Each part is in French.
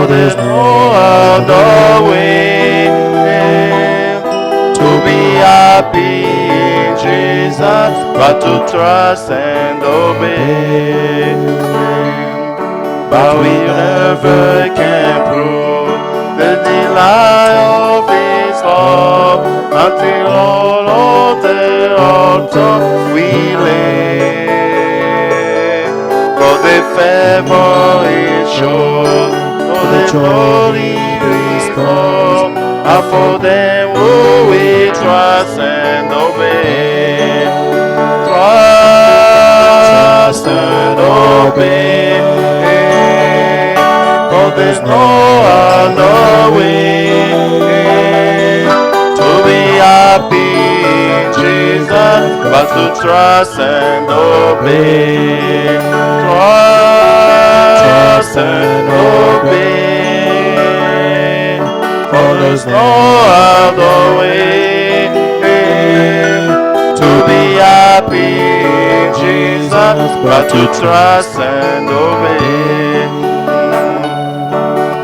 there's no other way to be happy in Jesus, but to trust and obey. But we never can prove the delight of His love until all of the altar we lay. For the favor is sure, for the glory is come, and for them who we trust and obey. Trust and obey. For there's no other way to be happy in Jesus, but to trust and obey. Trust and obey. For there's no other way to be happy in Jesus, but to trust and obey.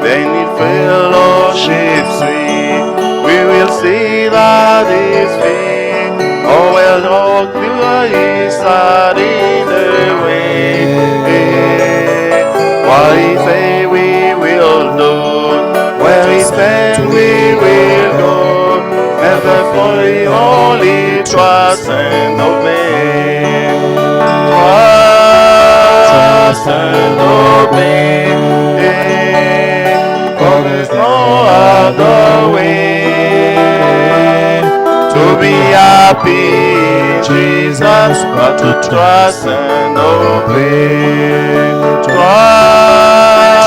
Then in fellowship sweet, we will see that His feet. Oh, well, all good is that in the way. What He say we will do, where He stand we will go. Never fully only trust and obey. Trust and obey. For there's no other way to be happy in Jesus, but to trust and obey.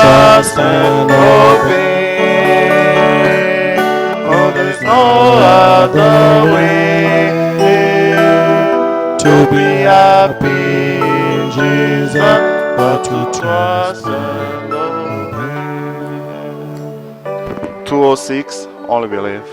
Trust and obey. For there's no other way to be happy in Jesus, but to trust and obey. 206, only believe.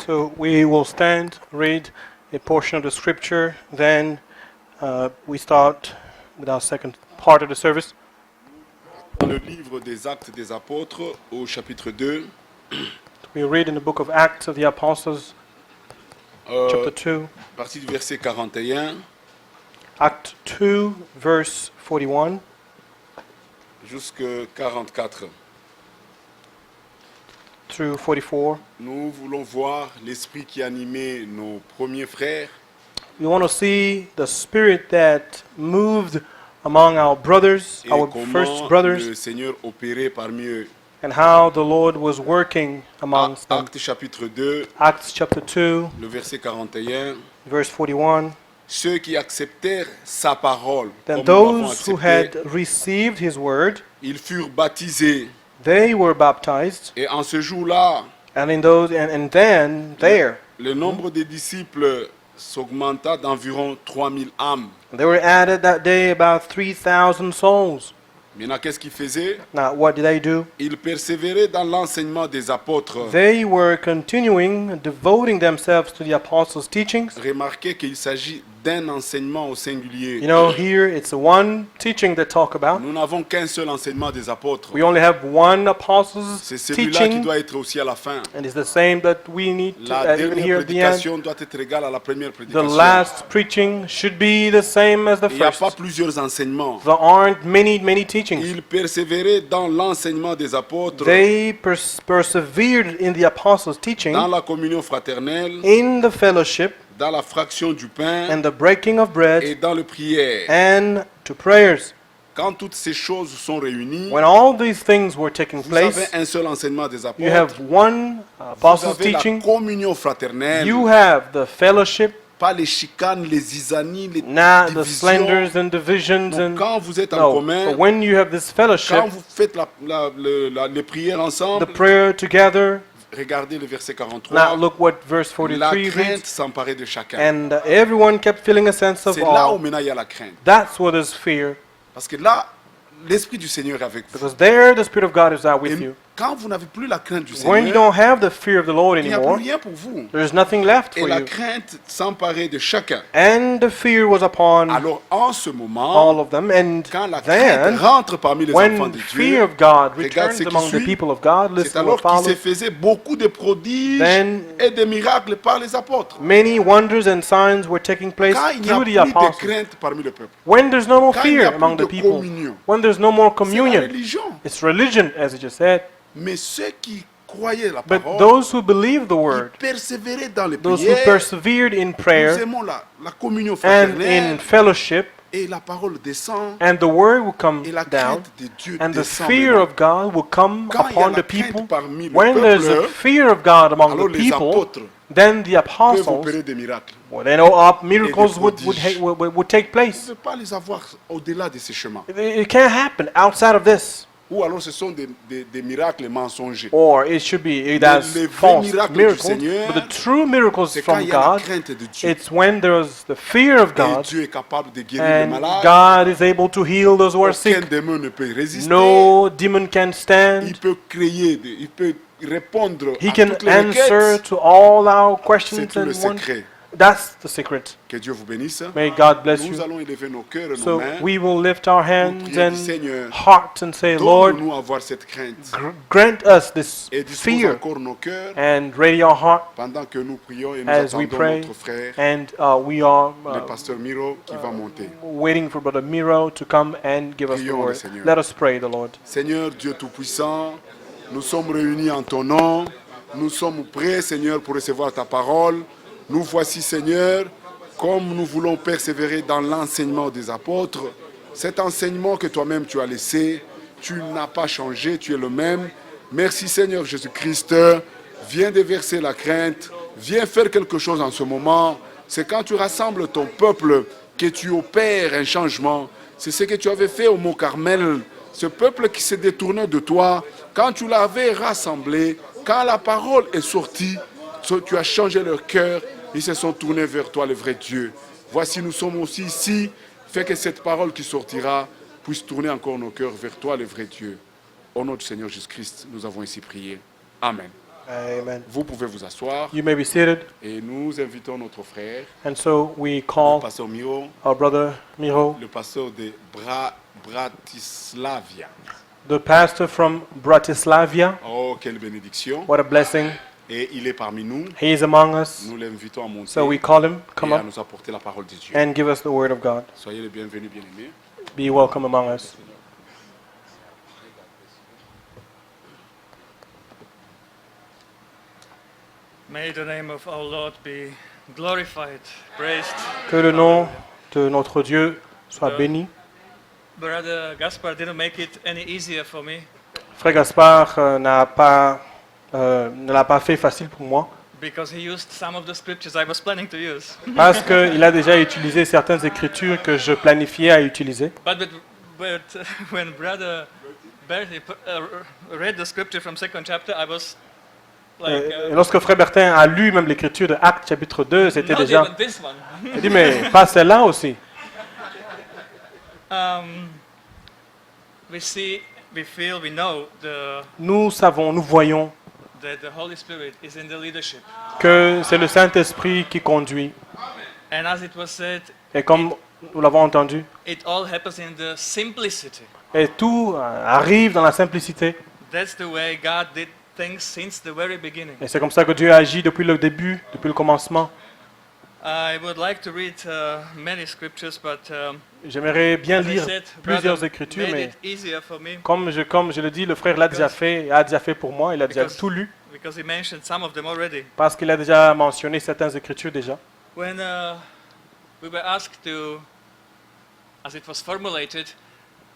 So we will stand, read a portion of the scripture, then we start with our second part of the service. Dans le livre des Actes des Apôtres, au chapitre 2, We read in the book of Acts of the Apostles, chapter à 2, partir du verset 41 Act 2, verse 41 jusqu'à 44. through 44. Nous voulons voir l'esprit qui animait nos premiers frères We want to see the spirit that moved among our brothers, et our comment first brothers, le Seigneur opérait parmi eux. and how the Lord was working amongst them. Actes chapitre 2, Acts chapter 2, le verset 41. verse 41. Ceux qui acceptèrent sa parole, Then comme nous l'avons those who accepté, had received his word, ils furent baptisés. they were baptized, Et en ce jour-là, and then there le nombre des disciples s'augmenta d'environ 3000 âmes. there were added that day about 3,000 souls. Maintenant, qu'est-ce qu'ils faisaient? Now, what did they do? Ils persévéraient dans l'enseignement des apôtres. They were continuing, devoting themselves to the apostles' teachings. Remarquez qu'il s'agit d'un enseignement au singulier. You know, here it's one teaching they talk about. Nous n'avons qu'un seul enseignement des apôtres. We only have one apostles' C'est celui-là qui teaching, doit être aussi à la fin. and it's the same that we need to La even dernière here at the end. prédication doit être égale à la première The prédication. last preaching should be the same as the Il n'y a first. pas plusieurs enseignements. There aren't many teachings. Ils persévéraient dans l'enseignement des apôtres, They persevered in the apostles' teaching, dans la communion fraternelle, in the fellowship, dans la fraction du pain and the breaking of et bread, dans le prière. and to prayers. Quand toutes ces choses sont réunies, When all these things were taking vous avez place, un seul enseignement des you apôtres. have one Vous apostles' avez la teaching, communion fraternelle, you have the fellowship, pas les chicanes, les isanies, les not the divisions. slanders and divisions, Donc, and quand vous êtes en no. commun, But when you have this fellowship, quand vous faites les prières the ensemble, prayer together. regardez le verset 43. Now look what verse La 43 crainte reads. s'emparait de chacun. And everyone kept feeling a sense of C'est là où awe. maintenant il y a la crainte. That's what is fear. Parce que là, l'Esprit du Seigneur est avec vous. Because there the Spirit of God is out with Et you. quand vous n'avez plus la crainte du When you Seigneur, don't have the fear of the Lord il n'y a plus anymore, rien pour vous. there's nothing left Et for la you. crainte s'emparait de chacun. And the fear was upon Alors en ce moment, all of them. And quand la then, crainte rentre parmi les enfants when de fear Dieu, of God regarde returns ce qui among the suit. people of God, c'est listen to what alors qu'il se follows. faisait beaucoup de prodiges Then- et de miracles par les apôtres. Many wonders and signs were taking place Quand il n'y a through plus the de apostles. crainte parmi le peuple, When there's no more Quand il n'y a fear plus among de the people, communion. when there's no more c'est la communion, religion. it's religion, as it just said. Mais ceux qui croyaient la But parole, those who believe the ils word, persévéraient dans les those who prières, persevered in nous prayer aimons la communion and fraternelle, in fellowship, et la parole descend, and the word will come et la down, crainte de Dieu and the descend. fear maintenant. of God will come Quand il y a upon la the crainte people. parmi le When there's a peuple, fear of God among alors the les people, apôtres then the peuvent apostles, opérer des miracles. well, they know miracles prodiges. would take On ne place. peut pas les avoir au-delà de ces chemins. It can't happen outside of this. Ou alors ce sont des miracles mensongers. Or it should be that's les vrais false miracles du miracles. Seigneur, But the true miracles C'est quand from il y a la God, crainte de Dieu. it's when there's the fear of Et God, Dieu est capable de guérir les and malades. God is able to heal those who are sick. Aucun démon ne peut résister. No demon can Il stand. peut créer, il peut répondre He à can toutes les answer requêtes. to all our C'est questions tout le and wonders. secret. That's the secret. Que Dieu vous bénisse. May God bless Nous you. allons élever nos cœurs et nos So mains. we will lift our hands prier and du Seigneur. hearts and say, Lord, Donne-nous avoir cette crainte. grant us this Et dispose fear encore nos cœurs and ready our heart pendant que nous prions et nous as we attendons pray. notre frère, And we are le pasteur Miro, qui va monter. waiting for Brother Miro to come and give us the Prions le word. Seigneur. Let us pray, the Lord. Seigneur Dieu Tout-Puissant, nous sommes réunis en ton nom. Nous sommes prêts, Seigneur, pour recevoir ta parole. Nous voici, Seigneur, comme nous voulons persévérer dans l'enseignement des apôtres. cet enseignement que toi-même tu as laissé, tu n'as pas changé, tu es le même. Merci Seigneur Jésus-Christ. Viens déverser la crainte, viens faire quelque chose en ce moment. C'est quand tu rassembles ton peuple que tu opères un changement. C'est ce que tu avais fait au Mont Carmel. Ce peuple qui s'est détourné de toi, quand tu l'avais rassemblé, quand la parole est sortie, tu as changé leur cœur, ils se sont tournés vers toi, le vrai Dieu. Voici, nous sommes aussi ici. Fais que cette parole qui sortira puisse tourner encore nos cœurs vers toi, le vrai Dieu. Au nom du Seigneur Jésus-Christ, nous avons ainsi prié. Amen. Amen. Vous pouvez vous asseoir You may be seated. et nous invitons notre frère, And so we le call pasteur Miro, our brother Miro, le pasteur de Bratislavia. the pastor from Bratislavia. Oh, quelle bénédiction. What a blessing. Et il est parmi nous. He is among us. Nous l'invitons à monter So we call him, come et à up, nous apporter la parole de Dieu. and give us the word of God. Soyez les bienvenus, bien-aimés. Be welcome among us. May the name of our Lord be glorified, praised. Que le nom de notre Dieu soit béni. Brother Gaspar didn't make it any easier for me Frère Gaspard ne l'a pas fait facile pour moi because he used some of the scriptures I was planning to use. parce qu'il a déjà utilisé certaines écritures que je planifiais à utiliser. But when Brother Bertie read the scripture from second chapter, I was like, Et lorsque Frère Bertin a lu même l'écriture de Actes chapitre 2, c'était not déjà... even this one. Il dit, mais pas celle-là aussi. We see, we feel, we know Nous savons, nous voyons that the Holy Spirit is in the leadership. que c'est le Saint-Esprit qui conduit. And as it was said, Et comme nous l'avons entendu, it all happens in the simplicity. et tout arrive dans la simplicité. That's the way God did things since the very beginning. Et c'est comme ça que Dieu agit depuis le début, depuis le commencement. I would like to read many scriptures, but J'aimerais bien as I lire said, plusieurs brother écritures, made mais it easier for me comme je le dis, le frère l'a déjà fait, a déjà fait pour moi, il a déjà Because- tout lu, because he mentioned some of them already. parce qu'il a déjà mentionné certaines écritures déjà. When we were asked to, as it was formulated,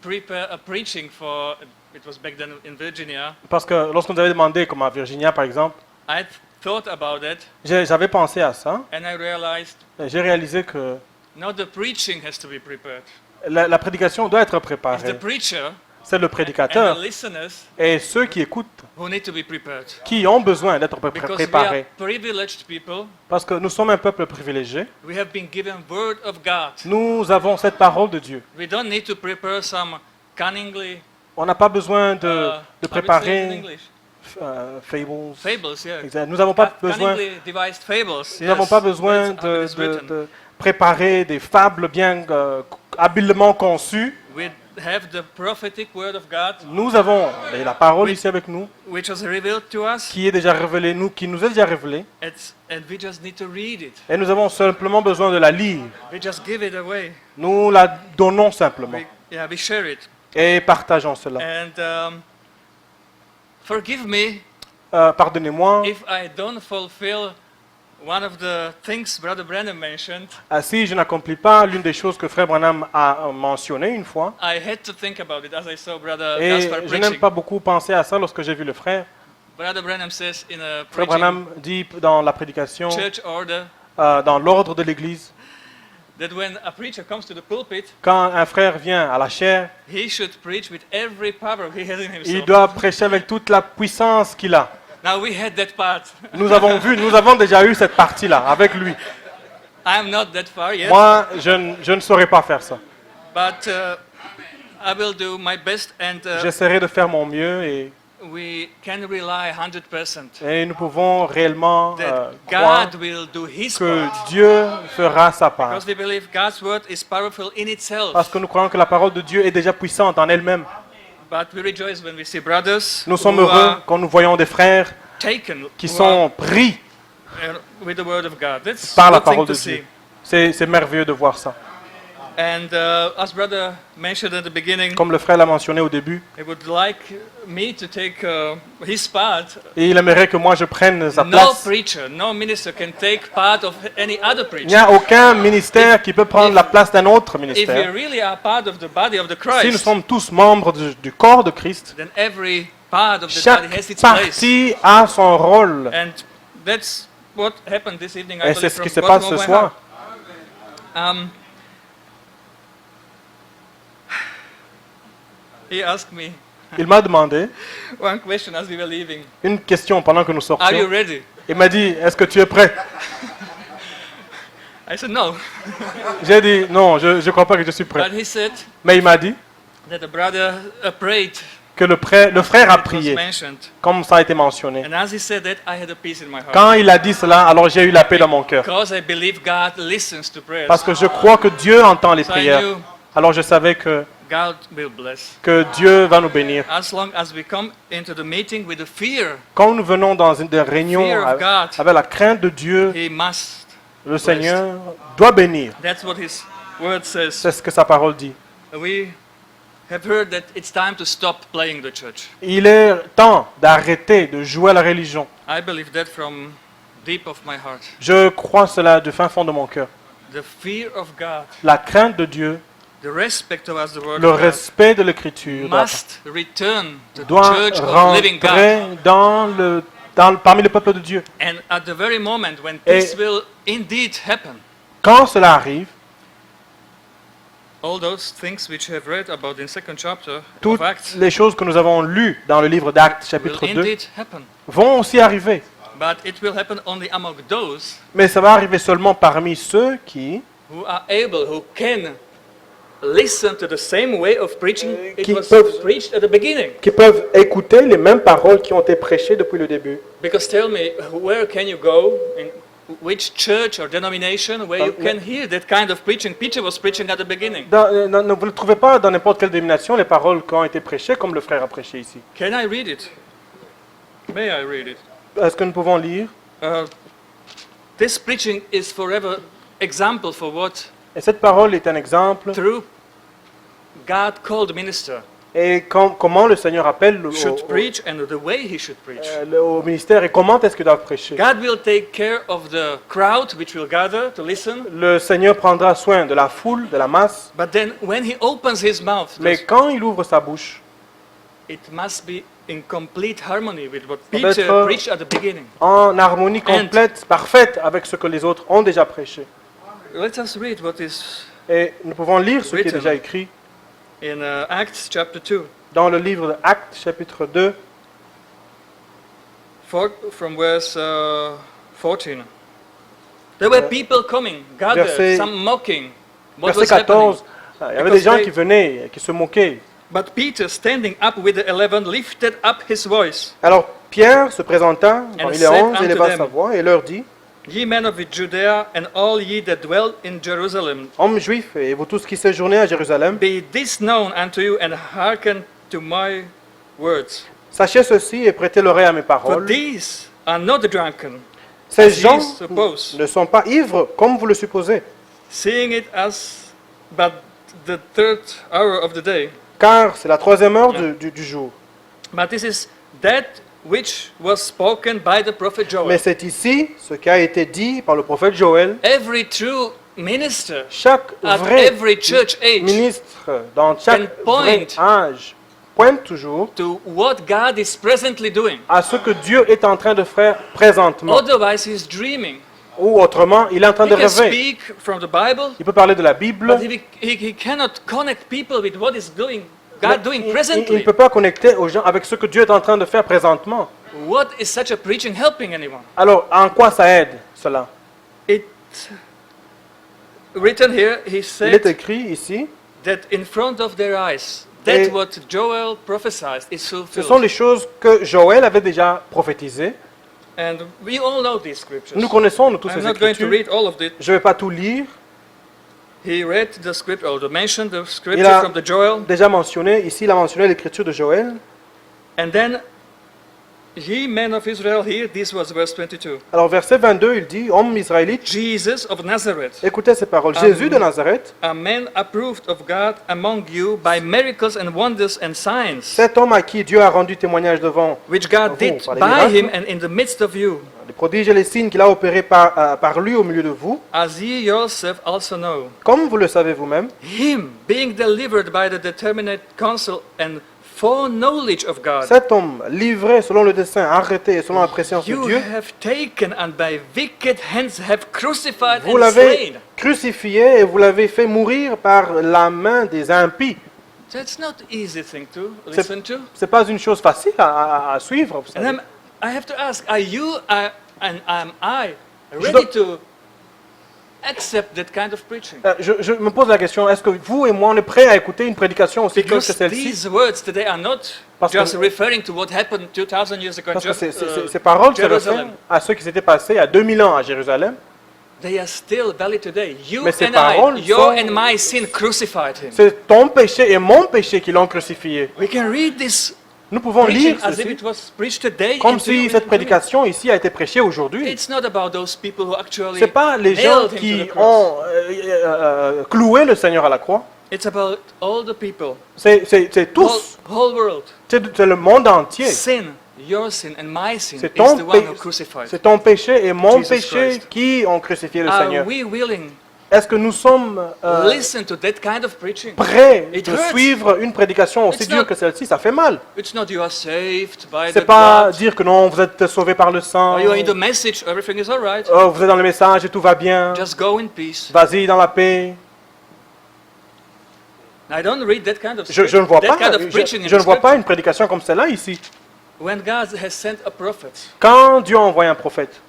prepare a preaching for, it was back then in Virginia, Parce que lorsqu'on nous avait demandé, comme à Virginia par exemple, I thought about it j'avais pensé à ça, and I realized et j'ai réalisé que not the preaching has to be prepared. la prédication doit être It's the préparée. preacher C'est le and the prédicateur listeners et ceux qui écoutent who need to be prepared. qui ont besoin d'être Because we are préparés. privileged people, Parce que nous sommes un peuple privilégié. we have been given word of God. Nous avons cette parole de Dieu. We don't need to prepare some cunningly On n'a pas besoin de how we say it in préparer English? fables. Fables, yeah. Exact. Nous n'avons pas besoin, Cunningly devised fables. nous n'avons pas besoin de préparer des fables bien habilement conçues. We have the prophetic word of God, Nous avons la parole ici avec nous, which was revealed to us, qui est déjà révélée, qui nous est déjà révélée, and we just need to read it. et nous avons simplement besoin de la lire. We just give it away. Nous la donnons simplement We share it. et partageons cela. And forgive me Pardonnez-moi if I don't fulfill one of the things Brother Branham mentioned. si je n'accomplis pas l'une des choses que Frère Branham a mentionné une fois. I had to think about it as I saw Brother Et Gaspar je n'aime preaching. pas beaucoup penser à ça lorsque j'ai vu le frère. Brother Branham says in a Frère preaching Branham dit dans la prédication, church order dans l'ordre de l'Église, that when a preacher comes to the pulpit, quand un frère vient à la chaire, he should preach with every power he has in il himself. doit prêcher avec toute la puissance qu'il a. Now we had that part. Nous avons déjà eu cette partie-là avec lui. I am not that far yet, Moi, je ne saurais pas faire ça. but I will do my best, and J'essaierai de faire mon mieux et we can rely 100% nous pouvons réellement that croire God will do His que part. Dieu fera sa part. Because we believe God's word is powerful in itself. Parce que nous croyons que la parole de Dieu est déjà puissante en elle-même. But we rejoice when we see brothers Nous sommes who heureux are quand nous voyons des frères taken qui who sont pris are, with the word of God. That's par la one thing parole to de see. Dieu. C'est merveilleux de voir ça. And as brother mentioned at the beginning, Comme le frère l'a mentionné au début, he would like me to take his part. et il aimerait que moi je prenne sa No place. preacher, no minister can take part of any other Il n'y preacher. a aucun ministère qui peut prendre la place d'un autre If we ministère. really are part of the body of the Si nous Christ, sommes tous membres du corps de Christ, then every part of the body chaque has its place. partie a son rôle. And that's what happened this evening. I Et believe c'est ce from qui se bottom passe of ce my soir. heart. He asked me Il m'a demandé one question as we were leaving. une question pendant que nous Are you sortions. ready? Il m'a dit, est-ce que tu es prêt? I said no. J'ai dit, non, je ne crois pas que je suis prêt. But he said Mais il m'a dit that the brother prayed, que le frère a it was prié, mentioned. comme ça a été mentionné. And as he said that, I had a peace in my heart. Quand il a dit cela, alors j'ai eu la paix dans mon cœur. Because I believe God listens to prayers. Parce que je crois que Dieu entend les So I prières. knew Alors je savais que God will bless. Dieu va nous bénir. As long as we come into the meeting with the fear, Quand nous venons dans une des réunions Fear of God. avec la crainte de Dieu, He must. le Seigneur doit bénir. That's what His word says. C'est ce que sa parole dit. We have heard that it's time to stop playing the church. Il est temps d'arrêter de jouer à la religion. I believe that from deep of my heart. Je crois cela du fin fond de mon cœur. The fear of God, La crainte de Dieu, the respect towards the word le of God, respect de l'Écriture must return to the doit church of living God. rentrer parmi le peuple de Dieu. And at the very moment when Et- this will indeed happen, Quand cela arrive, all those things which you have read about in second chapter toutes of Acts les choses que nous avons lues dans le livre d'Actes will chapitre 2 indeed happen. vont aussi arriver. But it will happen only among those Mais ça va arriver seulement parmi ceux qui who are able, who can listen to the same way of preaching it qui was peuvent- preached at the beginning. peuvent écouter les mêmes paroles qui ont été prêchées depuis le début. Because tell me, where can you go, in which church or denomination, where you can hear that kind of preaching Peter was preaching at the beginning? Vous ne trouvez pas dans n'importe quelle dénomination les paroles qui ont été prêchées comme le frère a prêché ici. Can I read it? May I read it? Est-ce que nous pouvons lire? This preaching is forever example for what Et cette parole est un exemple. true God called minister Et comment le Seigneur appelle should preach and the way he should preach. au ministère et comment est-ce qu'ils doivent prêcher. God will take care of the crowd which will gather to listen, Le Seigneur prendra soin de la foule, de la masse, but then when he opens his mouth, mais quand il ouvre sa bouche, it must be in complete harmony with what doit Peter être- preached at the beginning. en harmonie complète, parfaite avec ce que les autres ont déjà prêché. Let us read what is Et nous pouvons lire ce qui est Written. déjà écrit in Acts chapter 2, dans le livre d'Actes chapitre 2, from verse 14. There were people coming, gathered, verset- some mocking. What verset was happening? 14. Il y avait des Because gens they- qui venaient, et qui se moquaient. But Peter, standing up with the 11, lifted up his voice. Alors Pierre se présenta parmi les said 11, unto éleva them, sa voix et leur dit, Ye men of Judea and all ye that dwell in Jerusalem, hommes juifs et vous tous qui séjournez à Jérusalem, be this known unto you and hearken to my words. sachez ceci et prêtez l'oreille à mes For paroles. these are not drunken, Ces as ye gens suppose, ne sont pas ivres comme vous le supposez, seeing it as but the third hour of the day. car c'est la 3e heure du jour. But this is that which was spoken by the prophet Joel. Mais c'est ici ce qui a été dit par le prophète Joël. Every true minister Chaque at vrai every church age ministre dans chaque can vrai point âge pointe toujours to what God is presently doing. à ce que Dieu est en train de faire présentement. Otherwise, he's dreaming. Ou autrement, il est en train He de can rêver. speak from the Bible, Il peut parler de la Bible, but he cannot connect people with what is doing mais God doing il ne presently. peut pas connecter aux gens avec ce que Dieu est en train de faire présentement. What is such a preaching helping anyone? Alors, en quoi ça aide cela? It written here, he Il est said écrit ici, that in front of their eyes, Et- that what Joel prophesied is ce sont fulfilled. les choses que Joël avait déjà prophétisées. And we all know these scriptures. Nous connaissons nous tous I'm ces not going to écritures. read all of it. Je ne vais pas tout lire. He read the script, or mentioned the Il scripture a from the Joel, déjà mentionné, ici il a mentionné l'écriture de Joël. and then Ye men of Israel, here, this was verse 22. Alors verset 22, il dit, hommes israélites, Jesus of Nazareth, écoutez ces paroles. Jésus de Nazareth, a man approved of God among you by miracles and wonders and signs, cet homme à qui Dieu a rendu témoignage devant which God vous, did par les by miracles, him and in the midst of you, les prodiges et les signes qu'il a opérés par lui au milieu de vous, as ye yourself also know. comme vous le savez vous-même, Him being delivered by the determinate counsel and foreknowledge of God, cet homme livré selon le dessein, arrêté et selon la préscience de you Dieu, have taken and by wicked hands have crucified vous and l'avez slain. crucifié et vous l'avez fait mourir par la main des impies. That's not easy thing to C'est- listen to. C'est pas une chose facile à suivre. vous And savez. I have to ask, are you and am I Je ready dois- to accept that kind of preaching? Je me pose la question, est-ce que vous et moi, on est prêts à écouter une prédication aussi dure que Because celle-ci? these words today are not Parce que- just referring to what happened 2000 years ago in Parce que Jerusalem. ces paroles se Jerusalem. réfèrent à ce qui s'était passé il y a 2000 ans à Jérusalem. They are still valid today. You Mais ces and paroles I, your sont- and my sin crucified him. C'est ton péché et mon péché qui l'ont crucifié. We can read this Nous pouvons preaching lire as if ceci it was preached today. comme into you si and cette into me. prédication ici a été prêchée aujourd'hui. It's not about those people who actually C'est pas les gens nailed him to qui the cross. ont cloué le Seigneur à la croix. It's about all the people, C'est tous. whole world. C'est le monde entier. Sin, your sin and my sin C'est is ton, the one who pé- crucified. c'est ton péché et mon Jesus péché Christ. qui ont crucifié le Are Seigneur. we willing Est-ce que nous sommes listen to that kind of preaching? prêts It de hurts. suivre une prédication aussi It's dure not- que celle-ci? Ça fait mal. It's not you are saved by C'est the pas blood. dire que non, vous êtes sauvé par le sang. Or you are in the message, everything is all right. Oh, vous êtes dans le message et tout va bien. Just go in peace. Vas-y dans la paix. I don't read that kind of Je ne vois that pas, kind of preaching in je ne the vois pas scripture. une prédication comme celle-là ici. When God has sent a prophet, Quand Dieu a envoyé un prophète,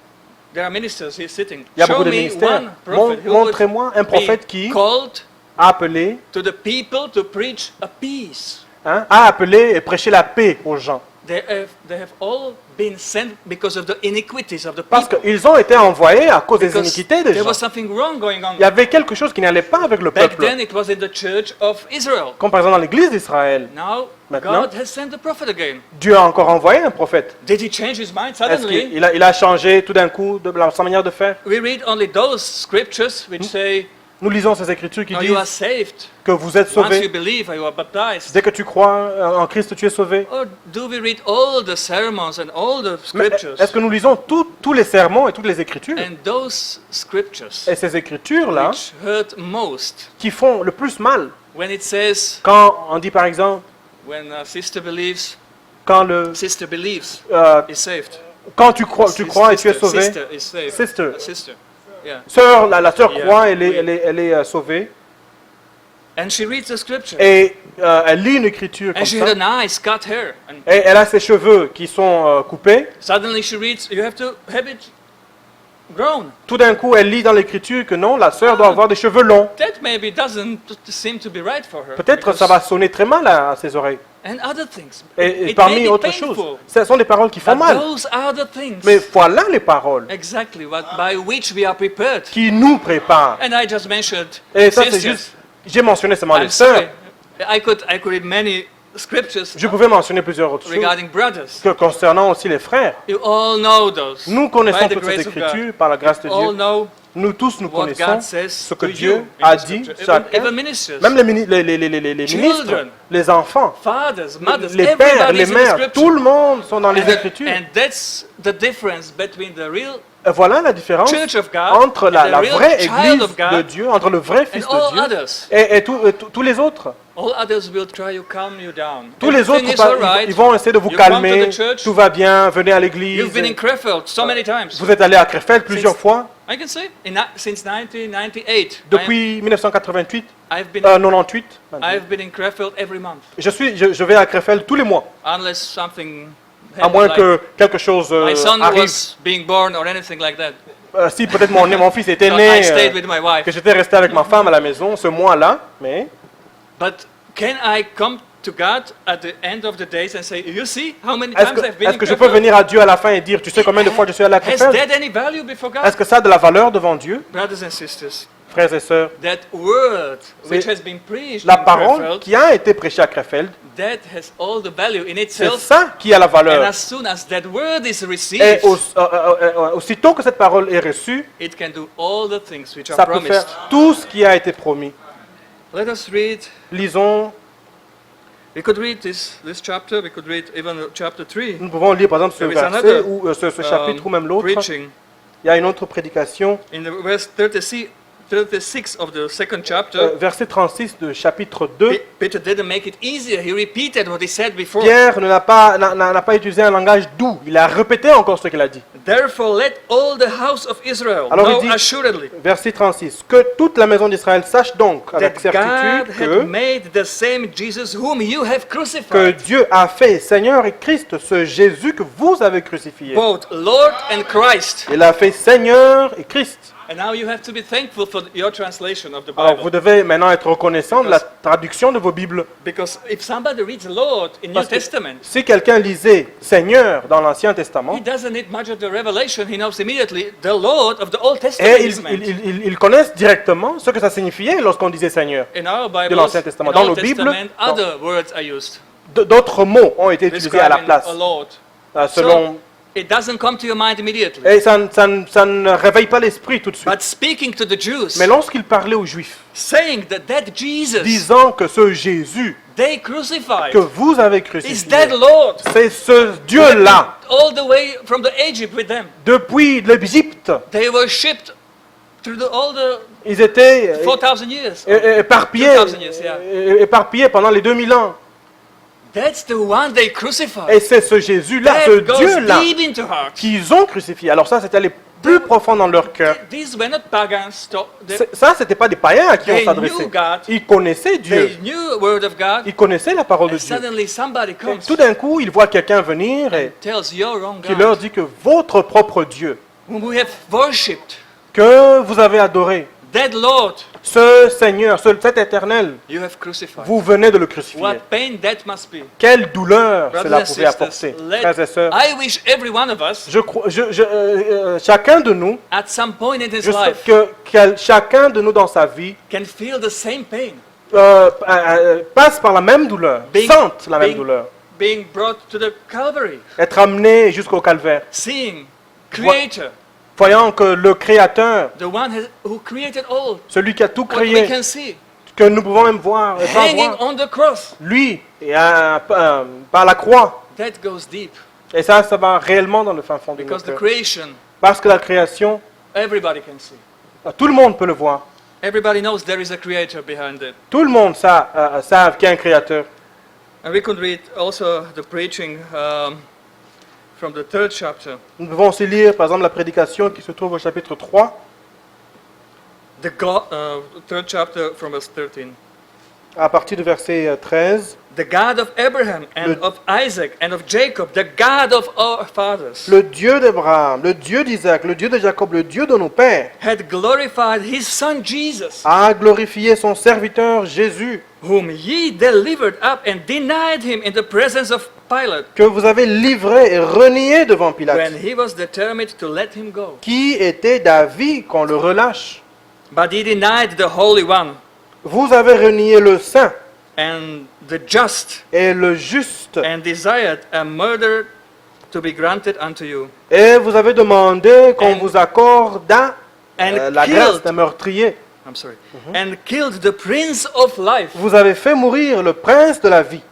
there are ministers here sitting. il y a Show beaucoup de me ministères. one prophet who would Montrez-moi un prophète be qui called a appelé, to the people to preach a peace. a appelé et prêché la paix aux gens. They have all been sent because of the iniquities of the Parce people. qu'ils ont été envoyés à cause des Because iniquités des there gens. was something wrong going on. Il y avait quelque chose qui n'allait pas avec le Back peuple. then it was in the church of Israel. Comme par exemple dans l'église d'Israël. Now Maintenant, God has sent the prophet again. Dieu a encore envoyé un prophète. Did he change his mind Est-ce suddenly? qu'il a changé tout d'un coup de sa manière de faire? We read only those scriptures which say, Nous lisons ces écritures qui "No, you are disent saved. que vous êtes Once you sauvés. believe, you are baptized." Dès que tu crois en Christ, tu es sauvé. Or do we read all the sermons and all the Mais scriptures? est-ce que nous lisons tous les sermons et toutes les écritures? And those scriptures Et ces écritures-là, which hurt most qui font le plus mal, when it says, quand on dit par exemple, when a sister believes, quand is saved. quand tu crois et tu es sauvé, Sister is saved. Sister. A sister. Yeah. sœur, la sœur Yeah, croit, oui. elle est sauvée, And she reads the scripture. et elle lit une écriture comme And she ça, had a nice cut hair. And et elle a ses cheveux qui sont coupés. suddenly she reads, you have to have it grown. Tout d'un coup, elle lit dans l'écriture que non, la sœur doit avoir des cheveux longs. That maybe doesn't seem to be right for her. Peut-être because- ça va sonner très mal à ses oreilles. And other things. Et It may parmi be autres painful, choses, ce sont des paroles qui font but mal. those are the things Mais voilà les paroles exactly by which we are prepared. qui nous préparent. And I just mentioned Et ça, c'est sisters. juste, j'ai mentionné seulement les I'm sorry. sœurs. I could read many scriptures Je pouvais mentionner plusieurs autres choses regarding brothers. que concernant aussi les frères. You all know those. Nous connaissons by the toutes ces grace of God. écritures par la grâce de You all Dieu. know Nous tous, nous what connaissons God says ce que to Dieu you in a the dit, scripture. chacun, Even ministers, même les ministres, Children. les enfants, fathers, mothers, les pères, everybody les is in the mères, scripture. tout le monde sont dans les And Écritures. that's the difference between the real Et voilà la différence Church of God entre and la the real vraie child Église of God de Dieu, entre le vrai Fils and all de Dieu others. et tous les autres. All others will try to calm you down. Tous les Everything autres, is all right. ils vont essayer de vous You come to calmer. the church. Tout va bien, venez à l'église. You've been in Krefeld so many times. Vous êtes allé à Krefeld plusieurs Since- fois I can say since 1998. depuis 1988, I've been 98. I've been in Krefeld every month, Je vais à Krefeld tous les mois, unless something à happened, moins like que quelque chose my son arrive. was being born or anything like that. Si peut-être mon fils était So né, I stayed with my wife. que j'étais resté avec ma femme à la maison ce mois-là, mais But can I come to God at the end of the days and say, you see how many est-ce times I've been in que je peux Krefeld? venir à Dieu à la fin et dire, tu sais combien de fois je suis allé à Has Krefeld? that any value before God? Est-ce que ça a de la valeur devant Dieu? Brothers and sisters, frères et sœurs, that word which C'est has been preached la in parole Krefeld, qui a été prêchée à Krefeld, that has all the value in c'est itself. ça qui a la And valeur. as soon as that word is Et received, aussitôt que cette parole est reçue, it can do all the things which are ça peut faire promised. tout ce qui a été promis. Let us read. Lisons, We could read this chapter. We could read even chapter 3. nous pouvons lire par exemple ce There is verset another, ou ce chapitre ou même l'autre. preaching Il y a une autre prédication, in the verse 36 of the second chapter. verset 36 de chapitre 2. Peter didn't make it easier. He repeated what he said before. Pierre n'a pas utilisé un langage doux. Il a répété encore ce qu'il a dit. Therefore, let all the house of Israel Alors, know il dit- assuredly Verset 36. Que toute la maison d'Israël sache donc avec that God certitude had made the same Jesus whom you have que crucified, Dieu a fait Seigneur et Christ, ce Jésus que vous avez crucifié. both Lord and Christ. Il a fait Seigneur et Christ. And now you have to be thankful for your translation of the Alors vous Bible. devez maintenant être reconnaissant de la traduction de vos Bibles. Because if somebody reads Lord in New Parce que Testament, si quelqu'un lisait Seigneur dans l'Ancien he Testament, doesn't need much of the revelation. He knows immediately the Lord of the Old et Testament is meant. ils connaissent directement ce que ça signifiait lorsqu'on disait Seigneur. In our Bible, l'Ancien Testament. in Dans Old nos Bibles, Testament, other words are used. D'autres mots ont été utilisés à la Describing place, a Lord. selon. It doesn't come to your mind immediately. Et ça ne réveille pas l'esprit tout de suite. But speaking to the Jews, Mais lorsqu'il parlait aux Juifs, saying that Jesus disant que ce Jésus they crucified que vous avez is crucifié, that Lord. c'est ce Dieu-là, All the way from the Egypt with them. depuis l'Égypte, They were shipped through all the ils étaient 4,000 years. éparpillés, 2000 years, yeah. éparpillés pendant les 2000 ans. That's the one they crucified. Et c'est ce Jésus-là, ce That goes Dieu-là, deep into heart. qu'ils ont crucifié. Alors ça, c'était allé plus profond dans leur cœur. These were not pagans. Ça, c'était pas des païens à qui on They s'adressait. knew God. Ils connaissaient Dieu. They knew the word of God. Ils connaissaient la parole de And Dieu. suddenly somebody Et comes tout d'un coup, ils voient quelqu'un venir et tells your own qui leur God, dit que votre propre Dieu, whom we have worshipped, que vous avez adoré, that Lord, ce Seigneur, cet éternel, you have crucified. vous venez de le crucifier. What pain that must be. Quelle douleur Brothers cela and pouvait apporter. sisters, Frères et sœurs, I wish every one of us, chacun de nous, at some point in his je sais life, que chacun de nous dans sa vie can feel the same pain. passe par la même douleur, Being- sente la même being- douleur, Being brought to the Calvary, être amené jusqu'au calvaire, seeing Creator, voyant que le Créateur, the one who created all, celui qui a tout what we créé, can see, que nous pouvons même voir, et pas hanging voir, on the cross, lui, et par la croix. that goes deep. Et ça va réellement dans le fin fond de Because notre the cœur. creation, Parce que la création, everybody can see. tout le monde peut le voir. Everybody knows there is a Creator behind it. Tout le monde savent qu'il y a un Créateur. And we could read also the preaching from the 3rd chapter. Nous pouvons aussi lire, par exemple, la prédication qui se trouve au chapitre 3, The 3rd chapter from verse 13. à partir du verset 13. The God of Abraham and Le- of Isaac and of Jacob, the God of our fathers, Le Dieu d'Abraham, le Dieu d'Isaac, le Dieu de Jacob, le Dieu de nos pères, had glorified his son Jesus, a glorifié son serviteur Jésus, whom ye delivered up and denied him in the presence of Pilate, que vous avez livré et renié devant Pilate, when he was determined to let him go. qui était d'avis qu'on le relâche. But he denied the Holy One Vous avez renié le saint and the just, et le juste, and desired a murder to be granted unto you, et vous avez demandé qu'on And- vous accordât and la grâce killed, d'un meurtrier. I'm sorry, and killed the Prince of Life, Vous avez fait mourir le prince de la vie,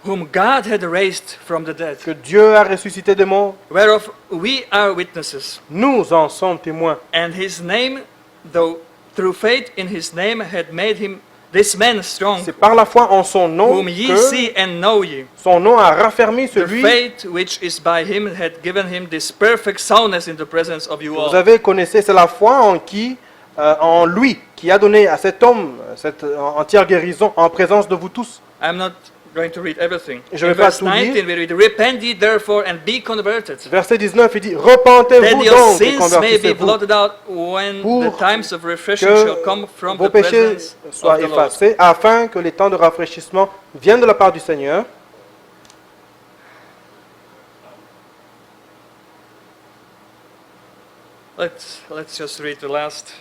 whom God had raised from the dead, que Dieu a ressuscité des morts. whereof we are witnesses. Nous en sommes témoins. And his name, though through faith in his name had made him this man strong, C'est par la foi en son nom whom ye que see and know ye. son nom a raffermi The celui faith which is by him had given him this perfect soundness in the presence of you que all. vous avez connaissé. C'est la foi en lui, qui a donné à cet homme cette entière guérison en présence de vous tous. I'm not going to read everything. Je In vais pas verse tout lire. 19 we read, repent ye therefore and be converted, Verset 19, il dit, that repentez-vous your donc et sins may be convertissez-vous, blotted out when pour the times of refreshing shall que come from vos the péchés presence soient of the Lord. effacés, afin que les temps de rafraîchissement viennent de la part du Seigneur. Let's just read the last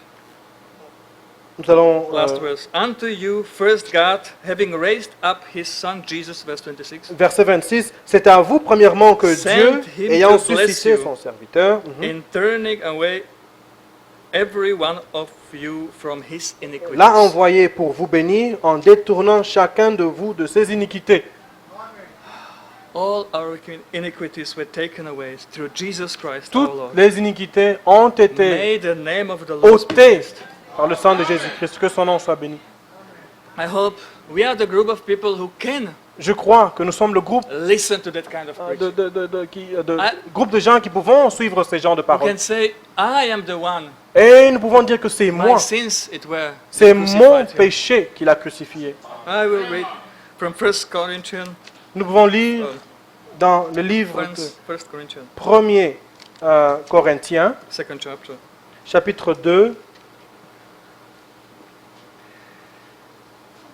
Nous allons verse. Unto you first God, having raised up his son Jesus, verse 26, verset 26. C'est à vous premièrement que Send Dieu, him ayant to bless suscité you. son serviteur, in turning away every one of you from his iniquities. l'a envoyé pour vous bénir en détournant chacun de vous de ses iniquités. All our iniquities were taken away through Jesus Christ our Toutes Lord. les iniquités ont été May the name of the Lord be ôtées praised. par le sang de Jésus-Christ. Que son nom soit béni. I hope we are the group of people who can Je crois que nous sommes le groupe listen to that kind of preaching. Ah. groupe de gens qui pouvons suivre ces genres de Who paroles. can say, I am the one. Et nous pouvons dire que c'est My moi, sins it were. c'est crucified mon him. péché qu'il a crucifié. I will read from 1 Corinthians, Nous pouvons lire dans le livre de 1 Corinthians, 1er Corinthiens, second chapter. chapitre 2,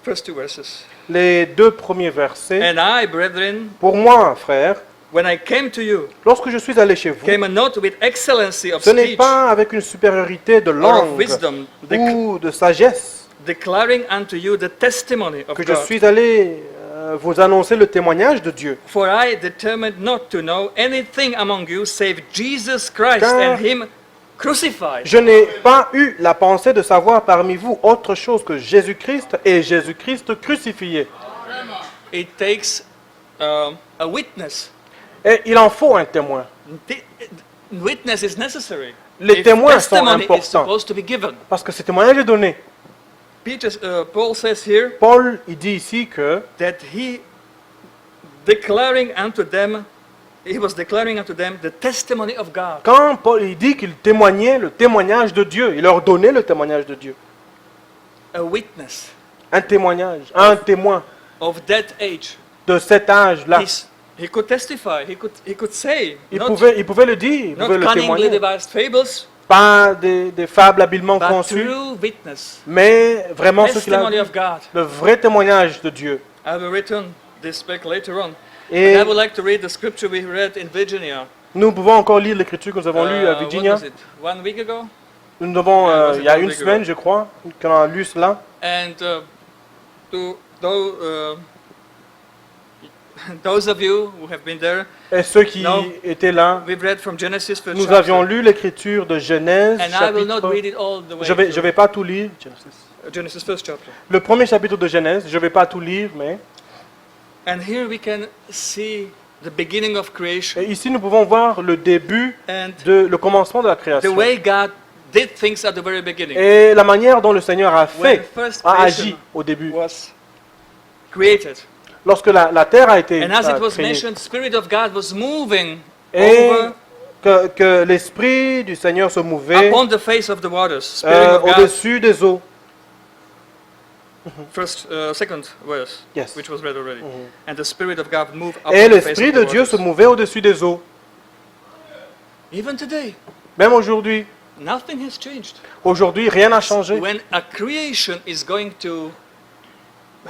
First two verses. les deux premiers versets. And I, brethren, Pour moi, frère, when I came to you, lorsque je suis allé chez vous, came not with excellency of ce n'est speech pas avec une supériorité de or of langue wisdom, ou de sagesse declaring unto you the testimony of que je God. suis allé vous annoncer le témoignage de Dieu. For I determined not to know anything among you save Jesus Christ Car and Him crucified. Je n'ai pas eu la pensée de savoir parmi vous autre chose que Jésus-Christ et Jésus-Christ crucifié. It takes a witness. Et il en faut un témoin. The witness is necessary. Les If témoins sont testimony is importants supposed to be given. parce que ce témoignage est donné. Paul says here Paul, il dit ici que that he declaring unto them, he was declaring unto them the testimony of God. quand Paul il dit qu'il témoignait le témoignage de Dieu, il leur donnait le témoignage de Dieu. A witness Un témoignage, un témoin of that age. de cet âge-là. He could testify. He could say. Il Not, pouvait le dire, il not pouvait le cunningly témoigner. devised fables, Pas des fables habilement but conçues, true witness. mais vraiment ce qu'il a Testimony dit, of God. le vrai témoignage de Dieu. I will return this back later on. Et But I would like to read the scripture we read in Virginia. nous pouvons encore lire l'écriture que nous avons lue à What Virginia. was it? 1 week ago? Nous avons, Yeah, was it il y a one une week semaine, ago? je crois, qu'on a lu cela. And those of you who have been there, Et ceux qui No. étaient là, we've read from Genesis first nous chapter. avions lu l'écriture de Genèse, And I will not chapitre... read it all the way. Je through. vais pas tout lire. Genesis first chapter. Le premier chapitre de Genèse, je vais pas tout lire, mais... And here we can see the beginning of creation Et ici, nous pouvons voir le début, and le commencement de la the création. way God did things at the very beginning. Et la manière dont le Seigneur a When fait, first a creation agi au début. was created. Lorsque la terre a été And as it was créée. mentioned, Spirit of God was moving Et over que l'Esprit du Seigneur se mouvait upon the face of the waters. Spirit of God. au-dessus des eaux. Second verse, Yes. which was read already. And the Spirit of God moved upon Et the face l'Esprit of de the Dieu se waters. mouvait au-dessus des eaux. Even today, Même aujourd'hui. nothing has changed. Aujourd'hui, rien n'a changé. When a creation is going to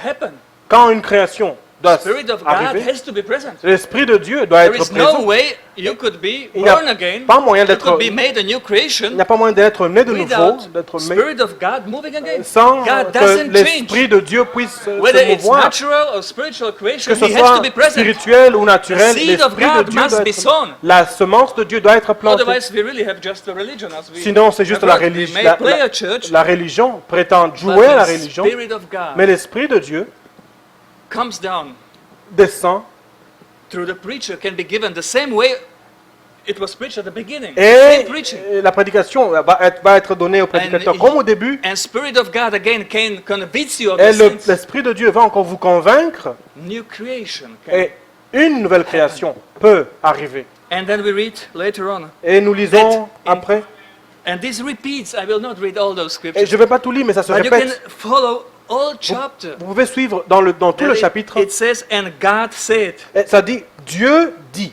happen, Quand une création doit Spirit of God arriver, has to be present. l'Esprit de Dieu doit There être is no présent. way you could be Il n'y a born again. pas moyen You d'être... could be made a new Il n'y creation a pas moyen d'être né de nouveau, without d'être né Spirit of God moving again. sans God que doesn't l'Esprit change. de Dieu puisse Whether se it's mouvoir. natural or spiritual creation, Que ce He has to soit be present. spirituel ou naturel, The seed of l'Esprit de God Dieu must doit be être... sown. La semence de Dieu doit être plantée. Otherwise, we really have just a religion, as we Sinon, c'est juste have la heard. We religion. may play a church, La religion prétend but jouer à la the religion, Spirit of God mais l'Esprit de Dieu comes down descend through the preacher, can be given the same way it was preached at the beginning. et Same preaching. la prédication va être donnée au prédicateur And comme au début. And Spirit of God again can convince you of Et the sins. l'Esprit de Dieu va encore vous convaincre New creation. et une nouvelle création peut arriver. And then we read later on. Et nous lisons That in- après. And this repeats. I will not read all those Et scriptures. je ne vais pas tout lire, mais ça se But you can répète. follow all chapter. Vous pouvez suivre dans tout le chapitre. It says, and God said, Et ça dit, Dieu dit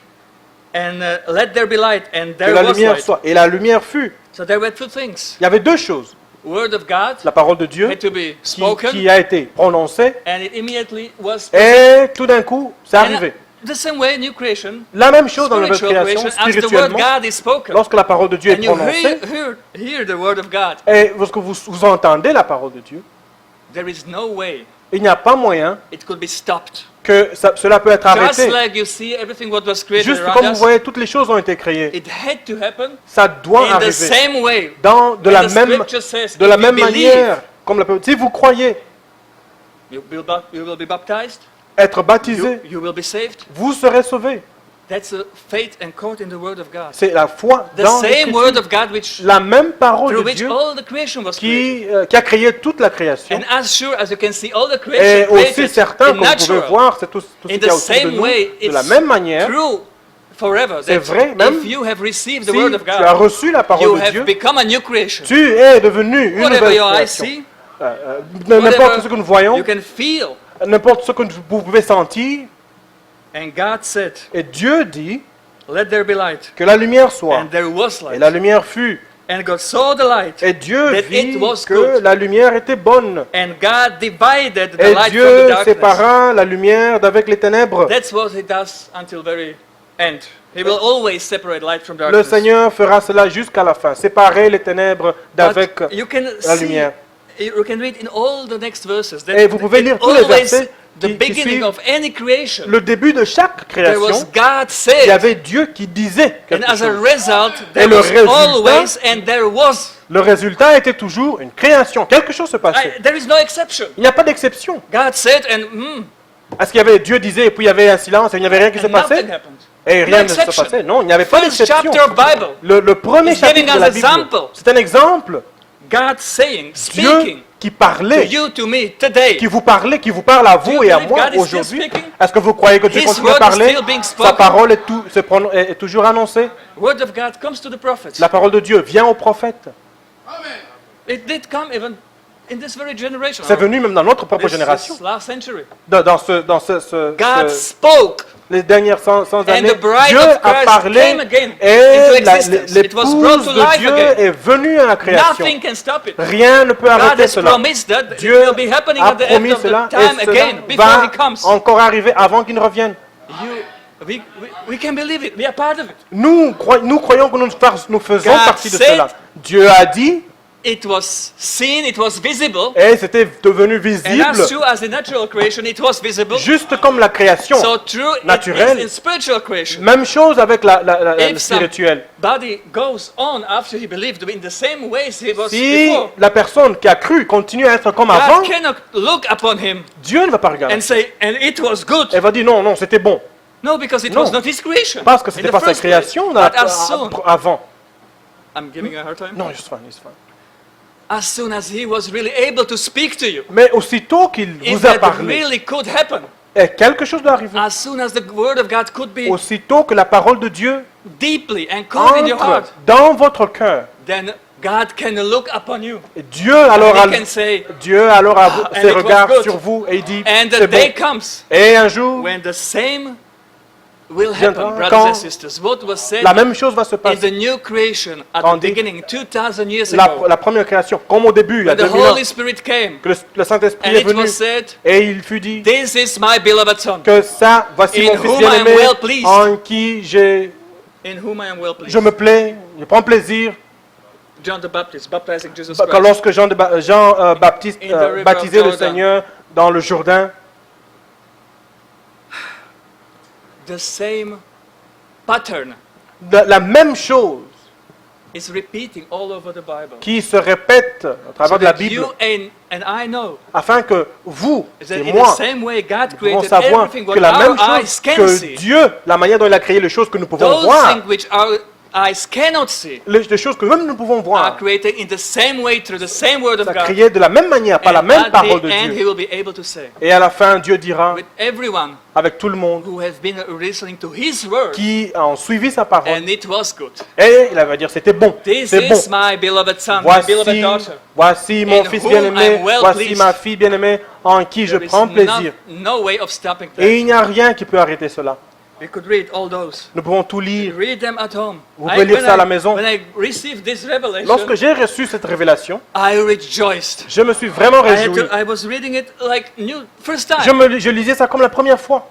and let there be light, and que there la was lumière light. soit. Et la lumière fut. So there were two things. Il y avait deux choses. Word of God La parole de Dieu had to be qui spoken, a été prononcée and it immediately was. et tout d'un coup, c'est arrivé. The same way, new creation, La même chose dans la nouvelle spiritual création, creation, as the word spirituellement, God is spoken, lorsque la parole de Dieu est and you prononcée, hear the word of God, et lorsque vous entendez la parole de Dieu, there is no way il n'y a pas moyen it could be stopped. que cela peut être Just arrêté. like you see everything what was created Juste around comme vous us, voyez, toutes les choses ont été créées. it had to happen Ça doit in the arriver same way. de And la the même, scripture says, de la if you même believe, manière. Comme la, si vous croyez you will be baptized, être baptisé, you will be saved. vous serez sauvés. That's a faith encoded in the word of God. C'est la foi The dans same l'Écriture. word of God which La même parole through de which Dieu all the creation was created. qui a créé toute la création. And as sure as you can see all the Et creation aussi created certain, in comme vous pouvez natural, voir, c'est tout ce in qu'il y the a autour de same nous. way, De la it's même manière, true forever. c'est That vrai, même if you have received the si word of tu as God, reçu la you parole de have Dieu, become a new creation. tu es devenu une Whatever nouvelle your eyes création. see, N'importe ce que nous whatever voyons, you can feel. n'importe ce que vous pouvez sentir, And God said, et Dieu dit let there be light. que la lumière soit. And there was Et light. la lumière fut. And God saw the light. Et Dieu That vit it was que good. la lumière était bonne. And God divided the Et light from the Dieu darkness. sépara la lumière d'avec les ténèbres. That's what he does until very end. He will always separate light from Le darkness. Seigneur fera cela jusqu'à la fin, séparer les ténèbres d'avec But you can la see, lumière. you can read in all the next verses that Et vous pouvez lire it tous les always versets the qui beginning suivent of any creation. le début de chaque There was création. God Il y said, avait Dieu qui disait and quelque as a chose. result, there le was résultat- always and there was. Le résultat était toujours une création. Quelque chose se passait. There is no exception. Il n'y a pas d'exception. God said, and Est-ce qu'il y avait Dieu disait et puis il y avait un silence et il n'y avait rien qui se and passait? nothing happened. Et rien No ne se exception. passait. Non, il n'y avait pas First d'exception. chapter of Bible, Le premier He's giving chapitre de us la Bible, example. c'est un exemple. God saying, Dieu speaking qui to parlait, you, to me, today. qui vous parlait, qui vous parle à Do vous you et à believe moi God is still aujourd'hui. speaking? Est-ce que vous croyez que Dieu His continue à word is parler? still being Sa spoken. parole est toujours annoncée. Word of God comes to the prophets. La parole de Dieu vient aux prophètes. It did come even in this very generation. C'est venu même dans notre propre This génération. last century. Dans God spoke, les dernières 100 and années, the bride Dieu of a Christ parlé came again into et existence. It was brought l'épouse to de life Dieu again. est venue à la création. Nothing can stop it. Rien ne peut God arrêter has cela. promised that it Dieu will be happening a at the end promis of cela the time et again, cela before va He comes. encore arriver avant qu'il ne revienne. We can believe it. We are part of it. Nous croyons que nous faisons God partie de said- cela. Dieu a dit It was seen, it was visible, et c'était devenu and visible, as true as the natural creation, it was visible. juste comme la création. So true it naturelle. is in spiritual creation. Même chose avec le If spirituel. somebody goes on after he believed in the same ways he was Si before, la personne qui a cru continue à être comme avant, God cannot look upon him Dieu ne va pas regarder. and say, and it was good. Elle va dire non, non, c'était bon. No, because it Non. was not his creation. Parce que in c'était the pas sa first place. création But as soon, avant. I'm giving you a hard time. Non, it's fine, it's fine. As soon as he was really able to speak to you, Mais aussitôt qu'il if vous a that parlé, really could happen, et quelque chose doit arriver. as soon as the word of God could be Aussitôt que la parole de Dieu deeply encoded in your entre heart, dans votre cœur, then God can look upon you. et Dieu alors And he can say, a and ses it was regards good. sur vous et il dit and the c'est day bon. comes Et un jour, when the same will viendra happen, brothers quand and sisters. What was said la même chose va se in passer. the new creation at the Tandis- beginning, 2000 years La, ago, la première création, comme au début, il y a when the 2000 ans, Holy Spirit came, que le Saint-Esprit and est it venu was said, et il fut dit "This is my beloved Son, que ça, voici In mon fils whom I am bien-aimé well pleased. en qui in whom I am well pleased." je me plais, je prends plaisir. John the Baptist baptizing Jesus Quand Christ. lorsque Jean Baptiste In the river of baptisait le Jordan. Seigneur dans le Jourdain, The same pattern la même chose is repeating all over the Bible. qui se répète à So travers la that Bible, you and I know afin que vous that et in the moi same way God pouvons created savoir everything que what la même our eyes chose can que see. Dieu, la manière dont il a créé les choses que nous pouvons Those voir, things which our eyes cannot see les choses que même nous pouvons are voir, created in the same way through the same word of ça God. créé de la même manière, par la And même at parole the de end, He Dieu. will be able to say, Et à la fin, Dieu dira, with everyone avec tout le monde who has been listening to His word, qui ont suivi sa parole, and it was good. et il va dire, c'était bon, This c'est bon. is my beloved son, my beloved Voici, daughter. voici mon in fils whom bien-aimé, I'm well voici pleased. ma fille bien-aimée, en qui je There is prends plaisir. no way of stopping that. Et il n'y a rien qui peut arrêter cela. We could read all those. Nous pouvons tout lire. Read them at home. Vous pouvez lire ça à la maison. When I received this revelation, Lorsque j'ai reçu cette révélation, I rejoiced. je me suis vraiment réjoui. I was reading it like new, first time. Je lisais ça comme la première fois.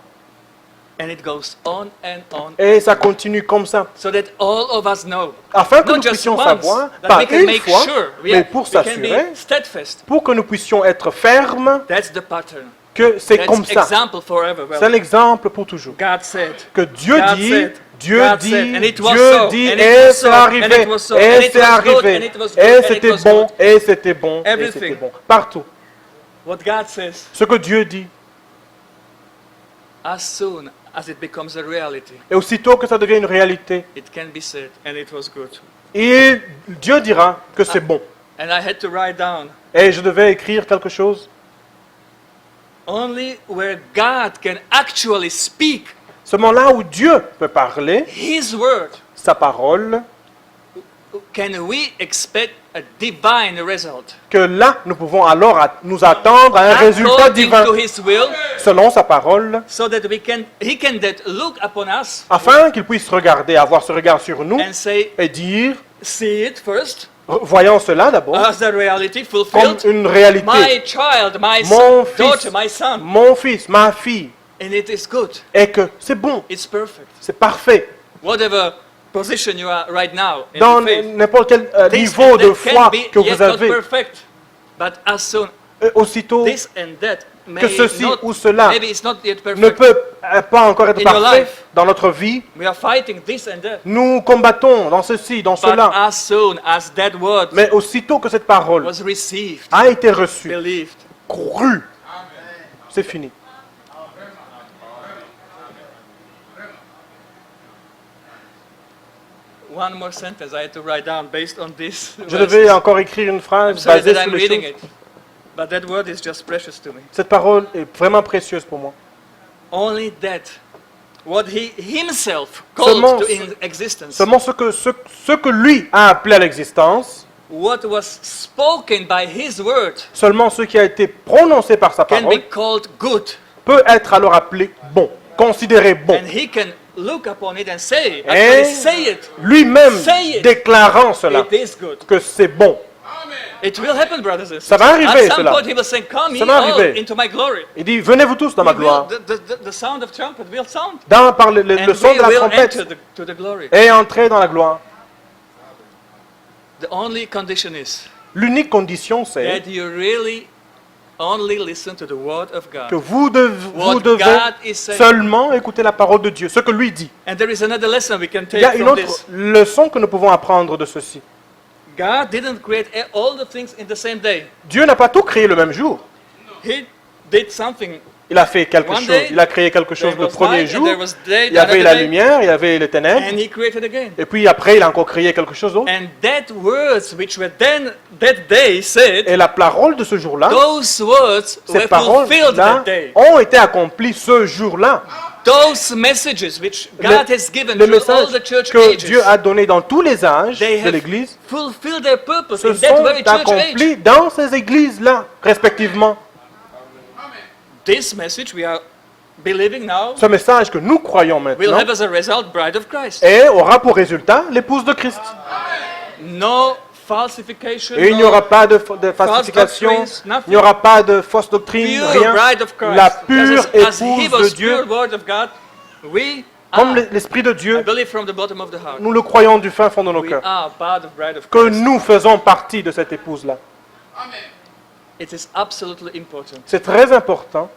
And it goes on and on. Et ça continue comme ça. So that all of us know. Afin que Not nous just puissions once, savoir, that pas we can une make fois, sure mais pour we can s'assurer, be steadfast. pour que nous puissions être fermes, That's the pattern. que c'est That's comme ça. example forever. Well, C'est un exemple pour toujours. God said. Que Dieu God dit, said, Dieu God dit, said, and it was Dieu so, dit, and it et was c'est so, and arrivé, it was so, and et it c'est was good, arrivé, and it was good, et and it c'était was bon, good. et c'était bon, et Everything. c'était bon. Partout. What God says, Ce que Dieu dit. as soon as it becomes a reality, Et aussitôt que ça devient une réalité, it can be said, and it was good. et Dieu dira que c'est bon. And I had to write down, Et je devais écrire quelque chose. only where God can actually speak Seulement là où Dieu peut parler, His word, sa parole, can we expect a divine result. que là nous pouvons alors nous attendre à un résultat According divin to His will, selon sa parole, so that He can that look upon us afin qu'il puisse regarder, avoir ce regard sur nous and say, et dire, see it first voyons cela d'abord as the reality comme fulfilled. une réalité. My child, my Mon daughter, fils, my son, mon fils, ma fille, and it is good. et que c'est bon, It's perfect. c'est parfait. Whatever position you are right now in Dans the faith, n'importe quel this niveau and de that foi can be que yet vous not avez, perfect, but as soon aussitôt this and that may que ceci not, ou cela maybe it's not yet ne perfect. peut pas encore être In your parfait life. dans notre vie, We are fighting this and that, nous combattons dans ceci, dans but cela. as soon as that word Mais aussitôt que cette parole was received, a été reçue, believed, crue, c'est fini. one more sentence I had to write down based on this. Je verses. devais encore écrire une I'm phrase sorry basée that sur I'm les reading choses. it, but that word is just precious to me. Cette parole est vraiment précieuse pour moi. Only that, what He Himself called Seulement to ce- in existence, Seulement ce que lui a appelé à l'existence, what was spoken by His word, seulement ce qui a été prononcé par sa can parole, be called good, peut être alors appelé bon, considéré bon. and He can look upon it and say, Et actually say it. lui-même Say it. déclarant cela, It is good. que c'est bon. It will happen, brothers and Ça sisters. va arriver, At some cela. point He will say, come ye Ça va all arriver. into my glory. Il dit, venez-vous tous dans ma He will- gloire. the sound of trumpet will sound. Par le And son we de la will trompette, enter to the glory. et entrer dans la gloire. The only condition is L'unique condition, c'est that you really only listen to the word of que God. vous What devez God is saying. seulement écouter la parole de Dieu, ce que lui dit. And there is another lesson we can Il take y a une from autre this. leçon que nous pouvons apprendre de ceci. God didn't create all the things in the same day. Dieu n'a pas tout créé le même jour. He did something. Il a fait quelque One chose. day, Il a créé quelque chose There le was premier light, and jour. there was day, Il y avait another la day, lumière, il y avait les ténèbres. and He created again. Et puis après, il a encore créé quelque chose d'autre. And that words which were then that day said, Et la parole de ce jour-là, those words ces were fulfilled paroles-là that day. ont été accomplies ce jour-là. Those messages which God has given Les through all messages the church que ages, Dieu a donnés dans tous les âges they de have l'Église fulfilled their purpose se in that sont very church age. accomplis dans ces églises-là, respectivement. This message we are believing now Ce message que nous croyons will maintenant have as a result bride of Christ. et aura pour résultat l'épouse de Christ. No falsification, Et il n'y aura no pas de falsification, doctrines, nothing. il n'y aura pas de fausse doctrine, pure rien. bride of Christ. La pure as He épouse was de Dieu, pure word of God, we comme are, l'Esprit de I Dieu, believe from the bottom of the heart, nous le croyons du fin fond de nos we cœurs, are part of bride of que Christ. nous faisons partie de cette épouse-là. It is absolutely important. C'est très important,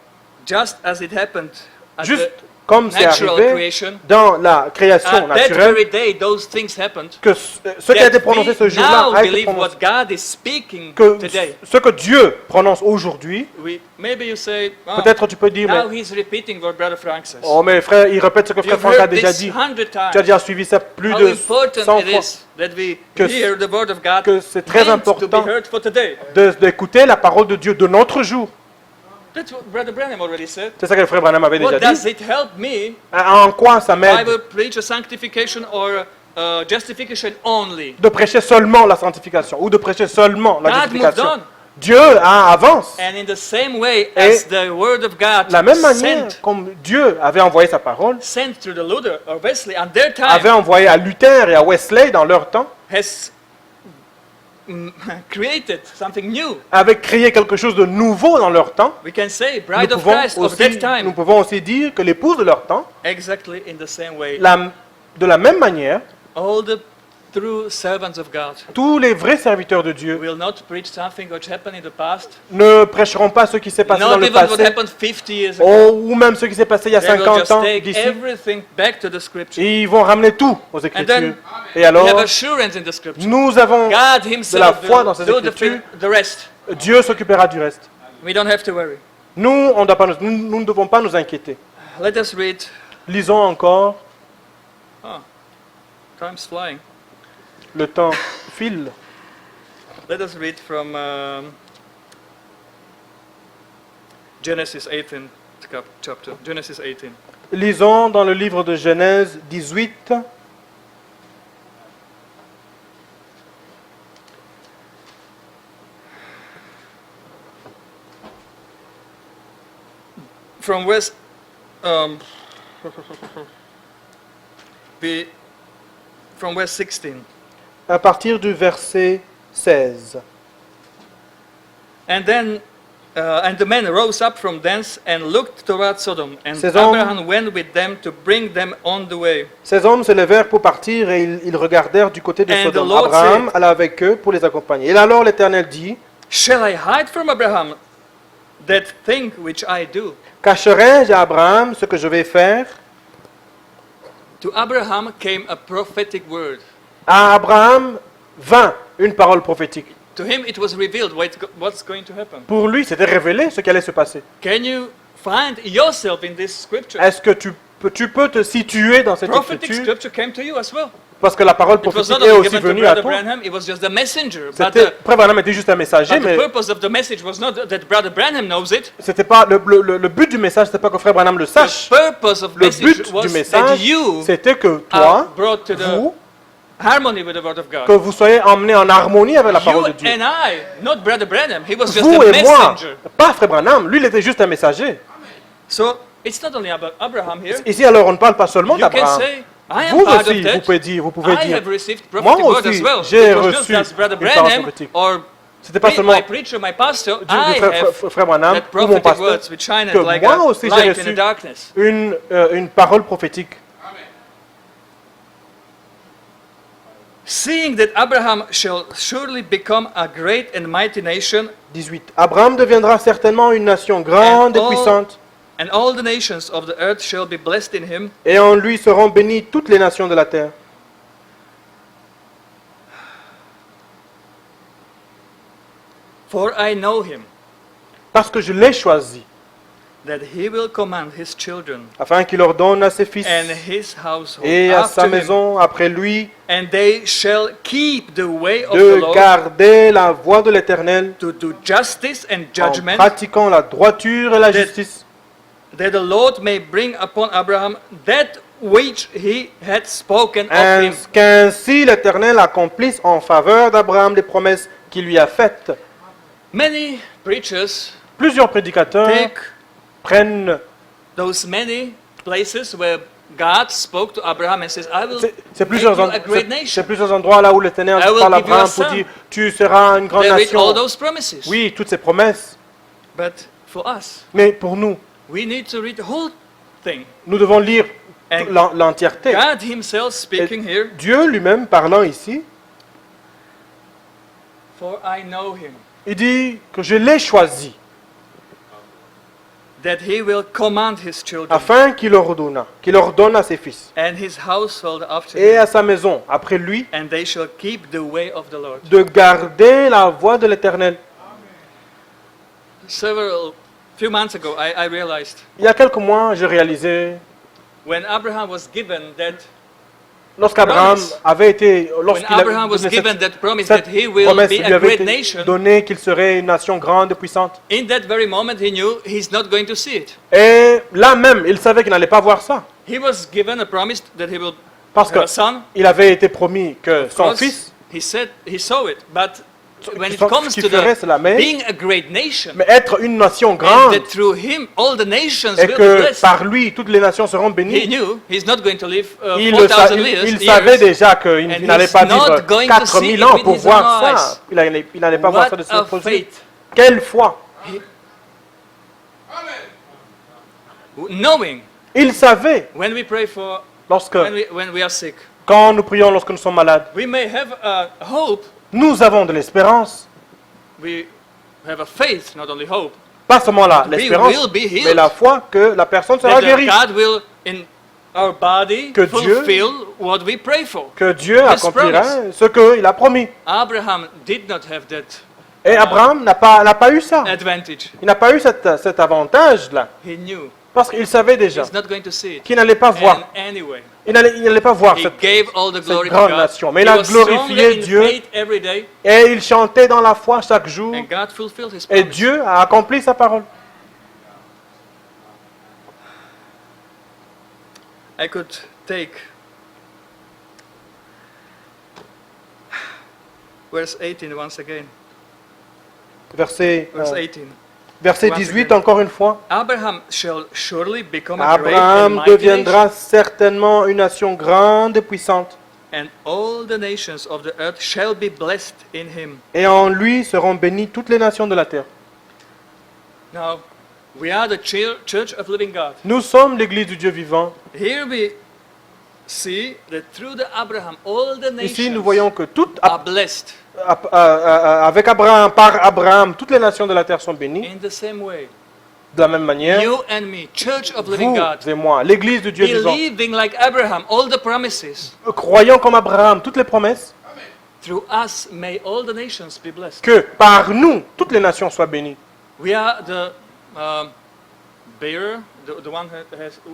Just as it happened at juste the comme c'est natural arrivé creation, dans la création at that naturelle, very day those things happened. que ce qui a été That prononcé we ce jour-là now a été believe prononcé. what God is speaking Que today. ce que Dieu prononce aujourd'hui, Maybe you say, oh, peut-être tu peux dire, now mais, he's repeating what Brother Frank says. oh mais frère, il répète ce que frère You've Franck a heard déjà this dit. 100 Tu as times. déjà suivi ça plus How de important 100 it fois. is that we Que hear the word of God que c'est très meant to be important heard for today. d'écouter la parole de Dieu de notre jour. That's what Brother Branham already said. C'est ça que le frère Branham avait déjà What dit. does it help me En quoi ça if I m'aide will preach a sanctification or justification only? de prêcher seulement la sanctification ou de prêcher seulement la God justification? moved on. Dieu avance. And in the same way as the word of God De la même manière, sent, comme Dieu avait envoyé sa parole, sent through the Luther or Wesley on their time, avait envoyé à Luther et à Wesley dans leur temps, has created something new. avaient créé quelque chose de nouveau dans leur temps, We can say nous bride of pouvons, Christ of aussi, that nous time. pouvons aussi dire que l'épouse de leur temps, Exactly in the same way. de la même manière, All the true servants of God tous les vrais serviteurs de Dieu will not preach something which happened in the past, ne prêcheront pas ce qui s'est passé dans not le even what passé, happened 50 years ago. ou même ce qui s'est passé il y a They will 50 just ans take d'ici. everything back to the scripture. Et ils vont ramener tout aux Écritures. then Et We alors, have assurance in the scripture. nous avons God de la himself foi dans ces will do Écritures. the rest. Dieu s'occupera du reste. We don't have to worry. Nous, nous ne devons pas nous inquiéter. Let us read. Lisons encore. Time's flying. Le temps file. Let us read from Genesis 18 chapter. Genesis 18. Lisons dans le livre de Genèse 18. From verse from verse 16. À partir du verset 16. And the men rose up from thence and looked toward Sodom, and Ces hommes- Abraham went with them to bring them on the way. Ces hommes se levèrent pour partir et ils regardèrent du côté de And Sodome. the Lord Abraham said- alla avec eux pour les accompagner. Et alors l'Éternel dit, Shall I hide from Abraham that thing which I do? cacherai-je à Abraham ce que je vais faire? To Abraham came a prophetic word. À Abraham vint une parole prophétique. To him it was revealed what's going to happen. Pour lui, c'était révélé ce qui allait se passer. Can you find yourself in this scripture? Est-ce que tu peux te situer dans cette Prophetic écriture? scripture came to you as well. Parce que la parole It was prophétique not est only aussi given to venue à Brother toi. Branham, it was just the messenger. But Frère Branham était juste un messager, the mais purpose of the message was not that Brother Branham knows it. c'était pas le but du message, c'était pas que Frère Branham le The sache. purpose of Le message but was du that message, you c'était que are toi, brought to the vous, harmony with the word of que God. vous soyez emmenés en harmonie avec la You parole de Dieu. and I, not Brother Branham. He was just Vous a et moi, messenger. pas Frère Branham, lui il était juste un messager. So it's not only about Abraham here. Ici alors on ne parle pas seulement You can d'Abraham. say, I am Vous part aussi, of that. vous pouvez I dire, have received moi prophetic word aussi as well. j'ai It was not reçu just Brother une parole Branham prophétique. or C'était pas seulement my preacher, my pastor. du I have frère Branham that ou mon prophetic pasteur words which shine que like moi a aussi j'ai light in the reçu darkness. une parole prophétique. Seeing that Abraham shall surely become a great and mighty nation, 18. Abraham deviendra certainement une nation grande et all- puissante, and all the nations of the earth shall be blessed in him. et en lui seront bénies toutes les nations de la terre. For I know him, Parce que je l'ai choisi, that he will command his children afin qu'il ordonne à ses fils and his household et à sa after him, maison après lui and they shall keep the way of the de Lord, garder la voie de l'Éternel to do justice and en judgment, pratiquant la droiture et la That- justice, that the Lord may bring upon Abraham that which he had spoken of him. qu'ainsi l'Éternel accomplisse en faveur d'Abraham les promesses qu'il lui a faites. Many preachers Plusieurs prédicateurs take prennent those many places where God spoke to Abraham and says, I will C'est make plusieurs, you a great c'est nation. plusieurs endroits là où l'Éternel I will parle à give you a Abraham pour son. dire tu seras une grande They read all nation. those promises. Oui, toutes ces promesses. But for us, Mais pour nous, we need to read the whole thing. nous devons lire And l'entièreté. God himself speaking here, Dieu lui-même parlant ici, for I know him, il dit que je l'ai choisi that he will command his children afin qu'il ordonne à ses fils and his household after et him, à sa maison après lui and they shall keep the way of the Lord. de garder la voie de l'Éternel. Few months ago, I realized Il y a quelques mois, j'ai réalisé, when Abraham was given that, lorsqu'Abraham Promise. avait été, when lorsqu'il Abraham was donné given that promise cette that he will promesse be lui a avait great été nation, donnée qu'il serait une nation grande et puissante. in that very moment he knew he's not going to see it. Et là même, il savait qu'il n'allait pas voir ça. He was given a promise that he will Parce have a son. qu'il avait été promis que Of son course, fils, he said he saw it, but when qui it sont- comes qui to ferait the cela, mais being a great nation, être une nation and grande, that through him all the nations et will be que blessed. par lui, toutes les nations seront He bénies. knew he's not going to live Il, le sa- 4,000 il years. savait déjà qu'il and n'allait he's pas not vivre going to 4000 see ans it pour with his voir own ça. Il n'allait pas voir ça What de ses a propres yeux. faith. Quelle foi! Knowing Il savait when we pray for, lorsque, when we are sick, quand nous prions lorsque nous sommes malades, we may have a hope, nous avons de l'espérance. we have a faith, not only hope, Pas seulement l'espérance, will be healed. mais la foi que la personne sera that guérie. God will in our body Que Dieu- fulfill what we pray for. Que Dieu His accomplira promise. ce qu'il a promis. Abraham did not have that Et Abraham n'a pas eu ça. advantage. Il n'a pas eu cet avantage-là. He knew Parce qu'il savait déjà he's not going to see it. qu'il n'allait pas voir. And anyway, Il n'allait pas voir he cette, gave all the glory to grande God. nation. Mais He il a was glorifié stronger in Dieu. faith every day, Et il chantait dans la foi chaque jour. and God fulfilled his Et promise. Dieu a accompli sa parole. I could take verse 18 once again. Verset, Verse 18. verset Once 18, again. encore une fois. Abraham shall surely become a great and Abraham mighty deviendra nation, certainement une nation grande et puissante. and all the nations of the earth shall be blessed in him. Et en lui seront bénies toutes les nations de la terre. Now, we are the Church of Living God. Nous sommes l'Église du Dieu vivant. Here we see that through the Abraham, all the Ici, nous nations voyons que are blessed avec Abraham, par Abraham, toutes les nations de la terre sont bénies. in the same way. De la même manière, You and me, Church of Living vous God, et moi, l'Église du Dieu vivant, believing like Abraham, all the promises, croyons comme Abraham toutes les promesses, through us may all the nations be blessed. que par nous, toutes les nations soient bénies. We are the bearer, the one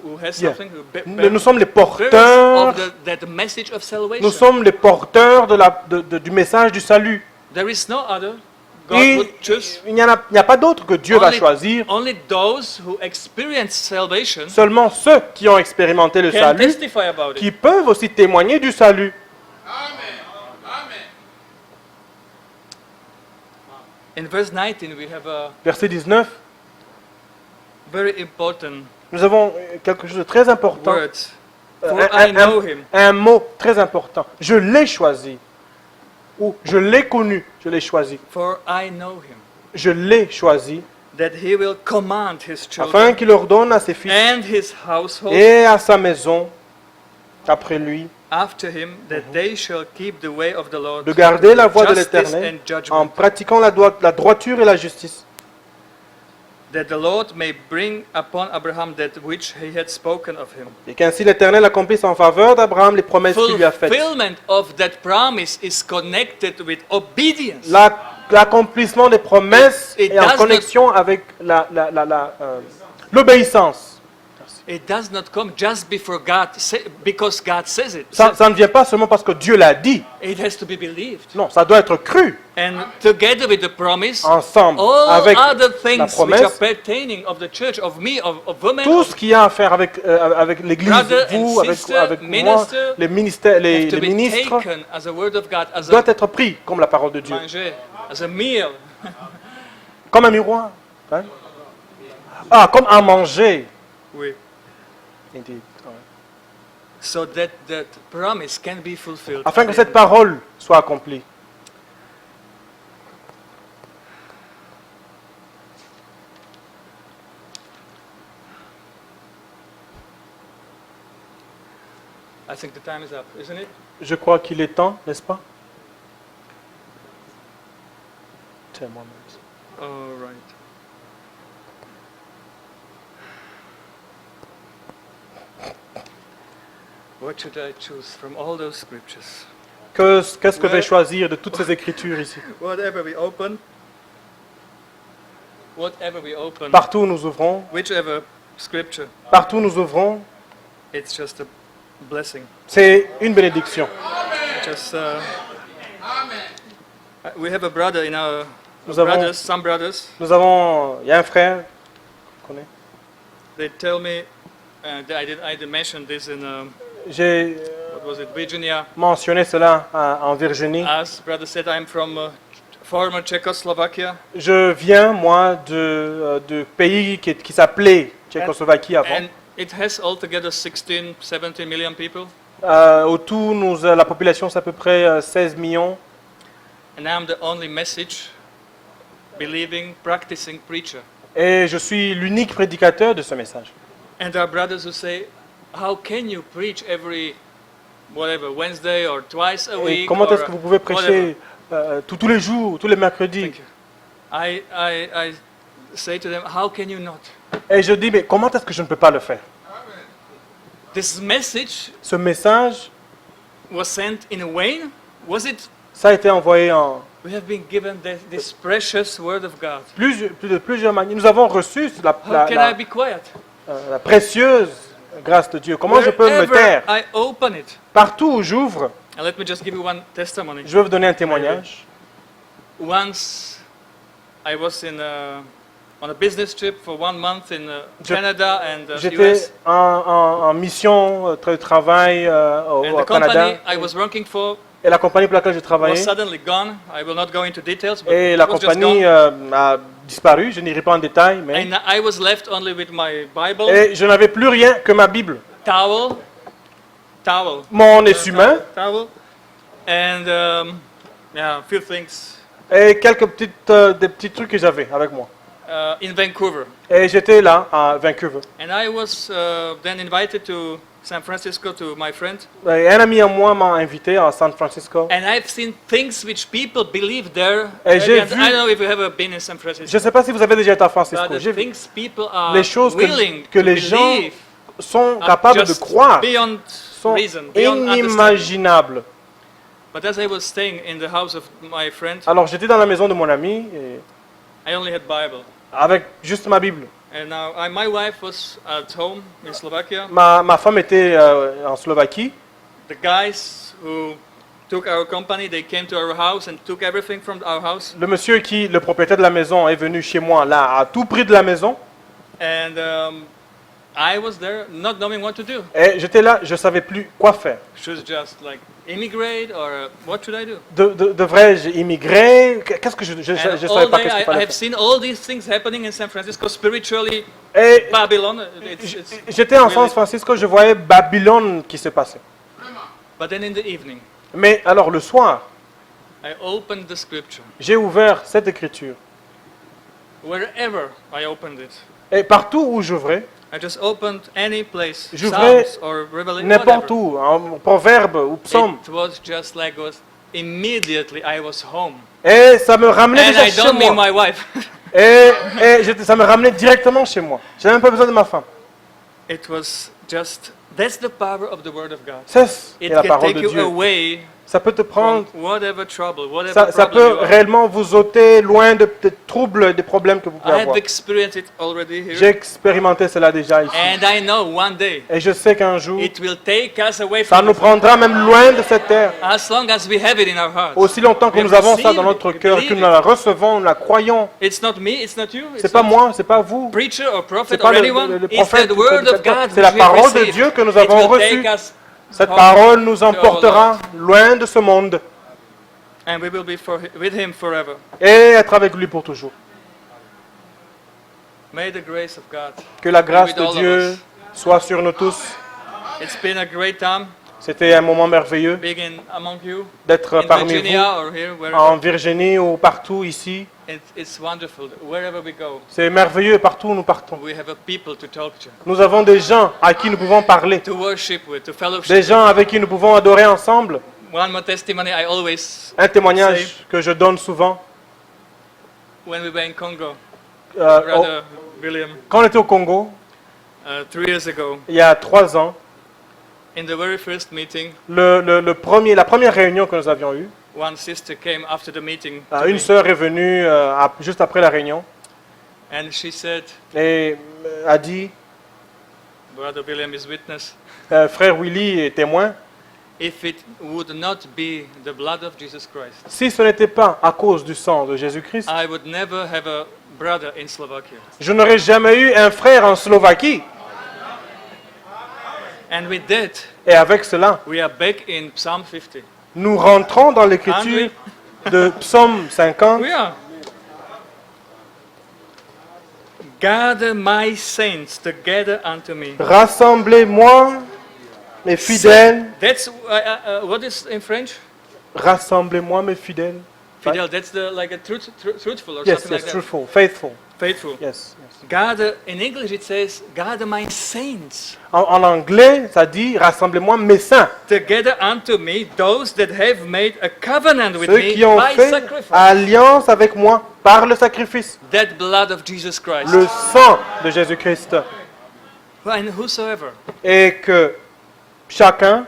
who has Yeah. something, Nous sommes les bearers porteurs, of that message of salvation. nous sommes les porteurs du message du salut. There is no other. God Et would choose il n'y a pas d'autre que Dieu va choisir. only those who experience salvation Seulement ceux qui ont expérimenté le can salut, testify about qui it. peuvent aussi témoigner du salut. In verse 19, we have a Verset 19, very important nous avons quelque chose de très important. word. For Un- I know him. un mot très important. Je l'ai choisi. Ou je l'ai connu, je l'ai choisi. For I know him. Je l'ai choisi That he will command his afin children qu'il ordonne à ses fils and his household et à sa maison, après lui, after him, that they shall keep the way of the Lord, de garder la voie de justice l'Éternel and en judgment, pratiquant la droiture et la justice. that the Lord may bring upon Abraham that which he had spoken of him. Et qu'ainsi l'Éternel accomplisse en faveur d'Abraham les promesses qu'il lui a faites. Fulfillment of that promise is connected with obedience. L'accomplissement des promesses It est en does connexion avec l'obéissance. It does not come just before because God says it. Ça ne vient pas seulement parce que Dieu l'a dit. It has to be believed. Non, ça doit être cru And together with the promise, ensemble all avec other la things which are promesse. pertaining of the church, of me, of women, Tout ce qu'il y a à faire avec l'Église, Brother vous, and avec sister, moi, minister, les ministères, have les to be ministres, taken as a word of God, as doit a être pris comme la parole de Dieu, manger, as a meal. comme un miroir. Hein? Ah, comme à manger. Oui. Indeed. Ouais. So that promise can be fulfilled. Afin que cette parole soit accomplie. I think the time is up, isn't it? Je crois qu'il est temps, n'est-ce pas? 10 more minutes. All right. What should I choose from all those scriptures? Qu'est-ce que je vais choisir de toutes ces écritures ici? Whatever we open, Partout où nous ouvrons, whichever scripture, partout où nous ouvrons, it's just a blessing. c'est une bénédiction. Just we have a brother in our Nous avons, brothers, some brothers. il y a un frère, qu'on connaît. They tell me, I didn't mention this in J'ai what was it, Virginia. mentionné cela en Virginie. As brother said, I'm from former Czechoslovakia. Je viens, moi, de pays qui s'appelait Tchécoslovaquie avant. And it has altogether 16, 17 million people. Au tout, la population, c'est à peu près 16 millions. And I'm the only message believing, practicing preacher. Et je suis l'unique prédicateur de ce message. And there are brothers who say, how can you preach every Wednesday or twice a Et week? comment or est-ce que vous pouvez prêcher tous les jours, tous les mercredis? Thank you. I say to them, how can you not? Et je dis, mais comment est-ce que je ne peux pas le faire? This message Ce message, was sent in vain? Was it? ça a été envoyé en We have been given this precious word of God. de plusieurs manières. Nous avons reçu How can I be quiet? la précieuse grâce de Dieu. Comment je peux me Wherever taire? I open it. Partout où j'ouvre, And let me just give you one testimony. je vais vous donner un témoignage. Once I was on a business trip for 1 month in Je- Canada and J'étais US. en mission de travail And au the company Canada. I was working for Et la compagnie pour laquelle j'ai was travaillé, suddenly gone. I will not go into details, but et it la was just compagnie gone. a disparu. Je n'irai pas en détail, mais... And I was left only with my Bible, Et je n'avais plus rien que ma Bible. towel, Mon essuie-main towel, and yeah, a few things et quelques des petits trucs que j'avais avec moi. in Vancouver. Et j'étais là, à Vancouver. And I was then invited to San Francisco to my friend. Et un ami à moi m'a invité à San Francisco. And I've seen things which people believe there. Et j'ai Again, vu- I don't know if you have ever been in San Je Francisco. ne sais pas si vous avez déjà été à But Francisco. the J'ai vu things people are les choses willing que to les gens believe sont are capables de just croire, beyond sont reason, beyond understanding. inimaginables. But as I was staying in the house of my friend, Alors j'étais dans la maison de mon ami et I only had Bible. avec juste ma Bible. And now my wife was at home in Slovakia. Ma femme était en Slovaquie. The guys who took our company, they came to our house and took everything from our house. Le monsieur le propriétaire de la maison, est venu chez moi, là, à tout prix de la maison. And I was there not knowing what to do. Et j'étais là, je ne savais plus quoi faire. Should just like immigrate or what should I do? Devrais-je immigrer? Qu'est-ce que je And savais all pas day qu'est-ce qu'il I fallait have faire. seen all these things happening in San Francisco spiritually. Et Babylon. It's j'étais en really- San Francisco, je voyais Babylone qui se passait. But then in the evening, Mais alors le soir, I opened the scripture. j'ai ouvert cette écriture. Wherever I opened it, Et partout où j'ouvrais, I just opened any place, J'ouvrais Psalms or Revelation, n'importe whatever. où, en proverbe ou psaume, It was just like immediately I was home. et ça me ramenait And déjà I chez don't mean moi. my wife. Ça me ramenait directement chez moi. Je n'avais même pas besoin de ma femme. It was just, that's the power of the Word of God. C'est It la can parole take de you Dieu. away Ça peut te from prendre, whatever trouble, whatever ça problem peut you are. réellement vous ôter loin de troubles, des problèmes que vous I pouvez have avoir. experienced it already J'ai here. expérimenté cela déjà ici. And I know one day Et je sais qu'un jour, it will take us away ça from nous it. prendra même loin de cette terre. As long as we have it in our hearts. Aussi longtemps que We nous avons ça receive dans it, notre we cœur, believe que nous it. la recevons, nous la croyons. It's not me, it's not you. C'est It's pas not moi, c'est pas vous. preacher or prophet C'est pas or le anyone. It's prophète that ou le word of prédicateur. God C'est la which we have parole de received. Dieu que nous It avons will reçue. take us Cette home parole nous to our emportera loin de ce monde and we will be with him forever. et être avec lui pour toujours. May the grace of God. Que la grâce with de all of Dieu us. soit sur nous tous. It's been a great time C'était un moment merveilleux being among you d'être in parmi Virginia vous, or here, wherever. en Virginie ou partout ici. It's wonderful. Wherever we go, C'est merveilleux partout où nous partons. we have a people to talk to, Nous avons des gens à qui nous pouvons parler, to worship with, to fellowship. des gens avec qui nous pouvons adorer ensemble. One more testimony I always Un témoignage que je donne souvent. when we were in Congo, Euh, au- Brother William, quand on était au Congo, 3 years ago, il y a 3 ans, in the very first meeting, la première réunion que nous avions eue, one sister came after the meeting to une me, sœur est venue juste après la réunion and she said, et a dit, Brother William is witness, frère Willy est témoin, if it would not be the blood of Jesus Christ, si ce n'était pas à cause du sang de Jésus-Christ, I would never have a brother in Slovakia. je n'aurais jamais eu un frère en Slovaquie. And with that, Et avec cela, we are back in Psalm 50. nous rentrons dans l'écriture Hungry, de Psaume 50. We are. Gather my saints together unto me. Rassemblez-moi, mes fidèles. That's what is in French? Rassemblez-moi, mes fidèles. Fidel. That's the like a truthful or Yes, something yes, like truthful, faithful. that. Faithful. Yes, yes. Gather in English it says gather my saints En anglais, ça dit rassemblez-moi, mes saints. together unto me, those that have made a covenant with Ceux me qui ont by fait sacrifice. alliance avec moi par le sacrifice. That blood of Jesus Christ. Le sang de Jésus-Christ. And whosoever Et que chacun,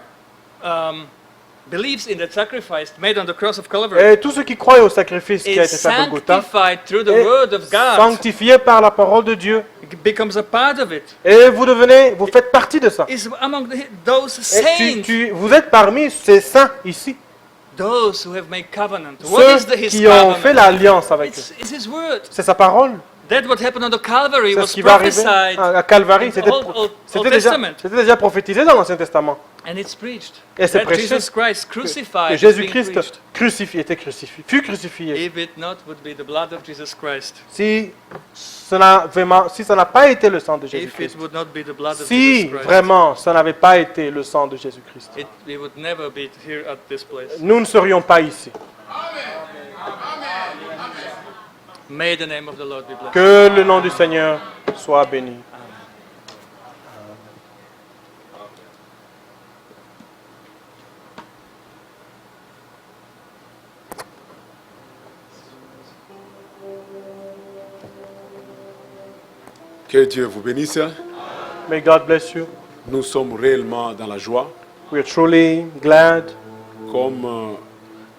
believes in that sacrifice made on the cross of Calvary et tous ceux qui croient au sacrifice qui a is été fait à Golgotha, sanctified through the est word of God. sanctifié par la parole de Dieu. It becomes a part of it. Et vous faites partie de ça. Is among those Et saints, vous êtes parmi ces saints ici. those who have made covenant. What is Ceux his qui ont fait covenant? l'alliance avec eux. It's his word. C'est sa parole. That what happened on the Calvary C'est was ce qui va arriver prophesied à Calvarie. in the C'était Old Testament. déjà prophétisé dans l'Ancien Testament. and it's preached. Et c'est That prêché Jesus Christ que crucified is being Jésus-Christ preached. fut crucifié. If it not would be the blood of Jesus Christ. Si ça n'a pas été le sang de If it Jésus-Christ, would not be the blood of si Jesus Christ. vraiment ça n'avait pas été le sang de Jésus-Christ, We would never be here at this place. nous ne serions pas ici. May the name of the Lord be blessed. Que le nom du Seigneur soit béni. Que Dieu vous bénisse. May God bless you. Nous sommes réellement dans la joie, We are truly glad comme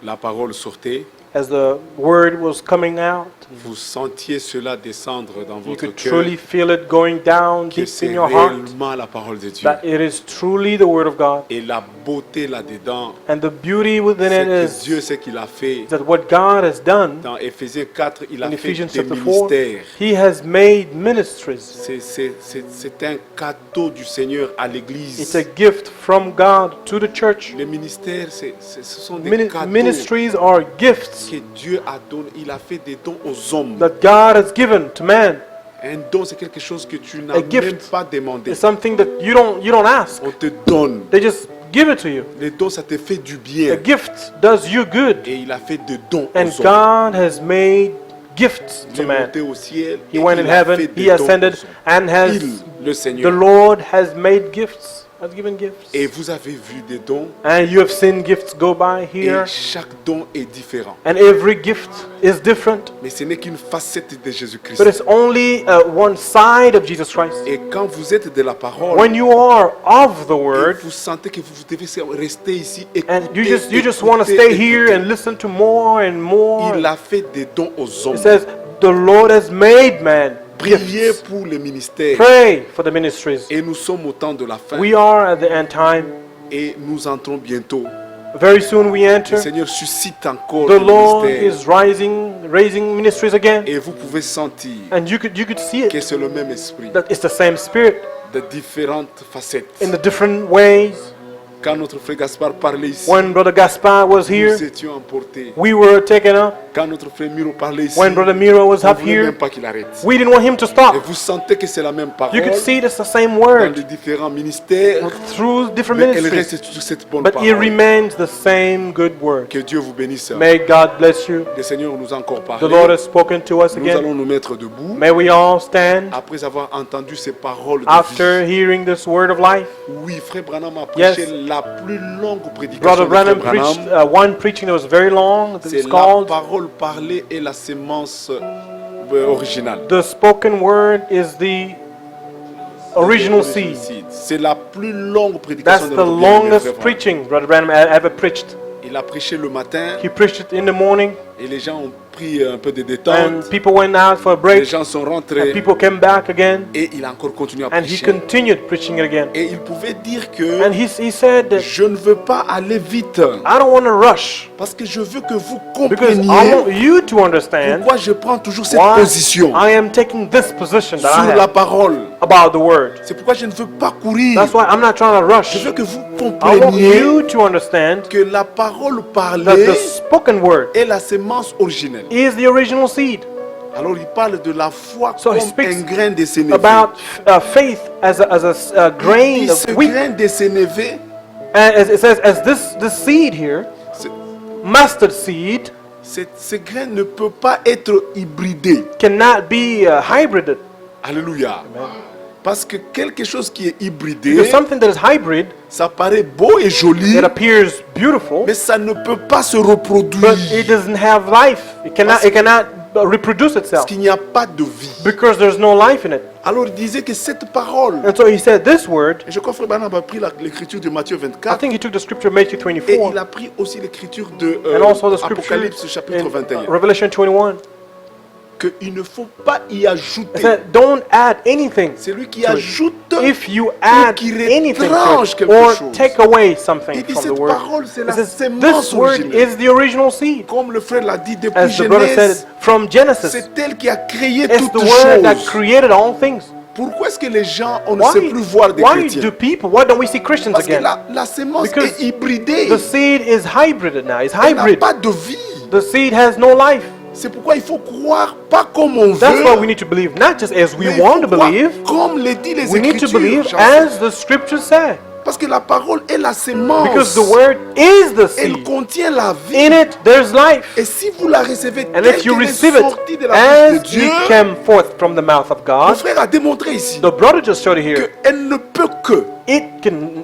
la parole sortait. as the word was coming out. Vous sentiez cela descendre dans You votre could cœur, truly feel it going down que deep c'est in your heart. réellement la parole de Dieu. That it is truly the word of God. Et la beauté là-dedans, And the beauty within c'est it que is Dieu, ce qu'il a fait, that what God has done dans Éphésiens 4, il a in fait Ephesians des chapter 4, ministères. He has made ministries. C'est un cadeau du Seigneur à l'Église. It's a gift from God to the church. Les ministères, ce sont des cadeaux Ministries are gifts que Dieu a donné. Il a fait des dons aux hommes. that God has given to man. Un don, c'est quelque chose que tu n'as A même gift pas demandé. It's something that you don't ask. On te donne. They just give it to you. Les dons, ça te fait du A bien. gift does you good. Et il a fait de dons And aux hommes. God has made gifts Il to est man. monté au ciel. He et went in il a heaven, fait he des dons ascended, aux hommes. and has Le the Seigneur. Lord has made gifts, has given gifts. Et vous avez vu des dons. And you have seen gifts go by here. Et chaque don est différent. And every gift is different. Mais ce n'est qu'une facette de Jésus-Christ. But it's only one side of Jesus Christ. Et quand vous êtes de la parole, When you are of the et word, vous sentez que vous devez rester ici, and you écouter, just want to écouter, stay here écouter. and listen to more and more. Il a fait des dons aux hommes. It says, the Lord has made man Priez gifts. pour les ministères. Pray for the ministries. Et nous sommes au temps de la fin. We are at the end time. Et nous entrons bientôt. Very soon we Le enter. Seigneur suscite encore The des Lord ministères. is raising ministries again. Et vous pouvez sentir And you could see que it. c'est le même esprit, That it's the same spirit de différentes facettes. in the different ways. Quand notre frère Gaspard parlait ici, When Brother Gaspar was here, nous étions emportés. we were taken up. Quand notre frère Miro parlait ici, When Brother Miro was on ne up voulait même here, pas qu'il arrête. we didn't want him to Et stop. vous sentez que c'est la même parole You could see it's the same dans word les différents ministères, through different mais elle ministries. reste sur cette bonne But it parole. remains the same good word. Que Dieu vous bénisse. May God bless you. Le Seigneur nous a encore The Lord parlé. has spoken to us Nous again. allons nous mettre debout May we all stand après avoir entendu ces paroles de after vie. hearing this word of life. Oui, frère Branham a Yes. prêché la plus longue prédication Brother de frère Branham preached Branham. one preaching that was very long. C'est It's la called parole parlée et la sémence originale. The Spoken Word is the Original Seed. C'est la plus longue prédication That's de the notre bien-aimé longest frère Branham. preaching Brother Branham ever preached. Il a prêché le matin He preached it in the morning, et les gens ont pris un peu de And détente. people went out for a Les break. gens sont And rentrés people came back again. et il a encore continué à And he prêcher. continued preaching it again. Et il pouvait dire And que he said that, je ne veux pas aller vite I don't want to rush parce que je veux que vous because I want compreniez you to understand pourquoi je prends toujours cette why position I am taking this position that I sur la have parole. about the word. C'est pourquoi je ne veux pas courir. That's why I'm not trying to Je rush. veux que vous I want compreniez you to understand que la parole that parlée the spoken word est la sémence originelle. is the original seed. Alors il parle de la foi So he comme speaks un grain de sénévé. About faith as a grain Il dit, ce of wheat. grain de sénévé, And as it says, as this seed here, ce- mustard seed, ce grain ne peut pas être hybridé. cannot be hybrided. Alléluia. Parce que quelque chose qui est hybridé, Because something that is hybrid, ça paraît beau et joli, it appears beautiful, mais ça ne peut pas se but reproduire. it doesn't have life. It cannot reproduce Parce itself qu'il n'y a pas de vie. because there's no life in it. Alors il disait que cette parole, And so he said this word. et je crois que Frère Branham a pris l'écriture de Matthieu I 24, think he took the scripture Matthew et 24 il a pris aussi l'écriture de and also the scripture Apocalypse chapitre in 21, Revelation 21. qu'il ne faut pas y It ajouter. said, don't add anything. C'est lui qui to it. ajoute If you add qui anything retranche to it, quelque or chose. take away something Il dit from the cette word, parole, c'est it la says, sémence this word originelle. is the original seed. Comme le frère l'a dit depuis As the brother said Genèse, it, from Genesis, c'est elle qui a créé it's toutes the word that choses. created all things. Pourquoi est-ce que les gens, on ne sait plus voir des Why chrétiens? do people, why don't we see Christians Parce que again? la sémence Because est hybridée. The seed is hybrided now, it's Elle n'a hybrid. pas de vie. The seed has no life. C'est pourquoi il faut croire pas comme on That's why we veut, need to believe, not just as we mais il want faut to croire believe, comme le dit les we need to Écritures. believe Jean. as the scriptures say. Parce que la parole est la sémence. Because the word is the Elle seed. contient la vie. In it, there's life. Et si vous la recevez And telle if you qu'elle est receive it sortie de la bouche de as Dieu, it came forth from the mouth of le God, frère a démontré ici the brother just showed it here. qu'elle ne peut que It can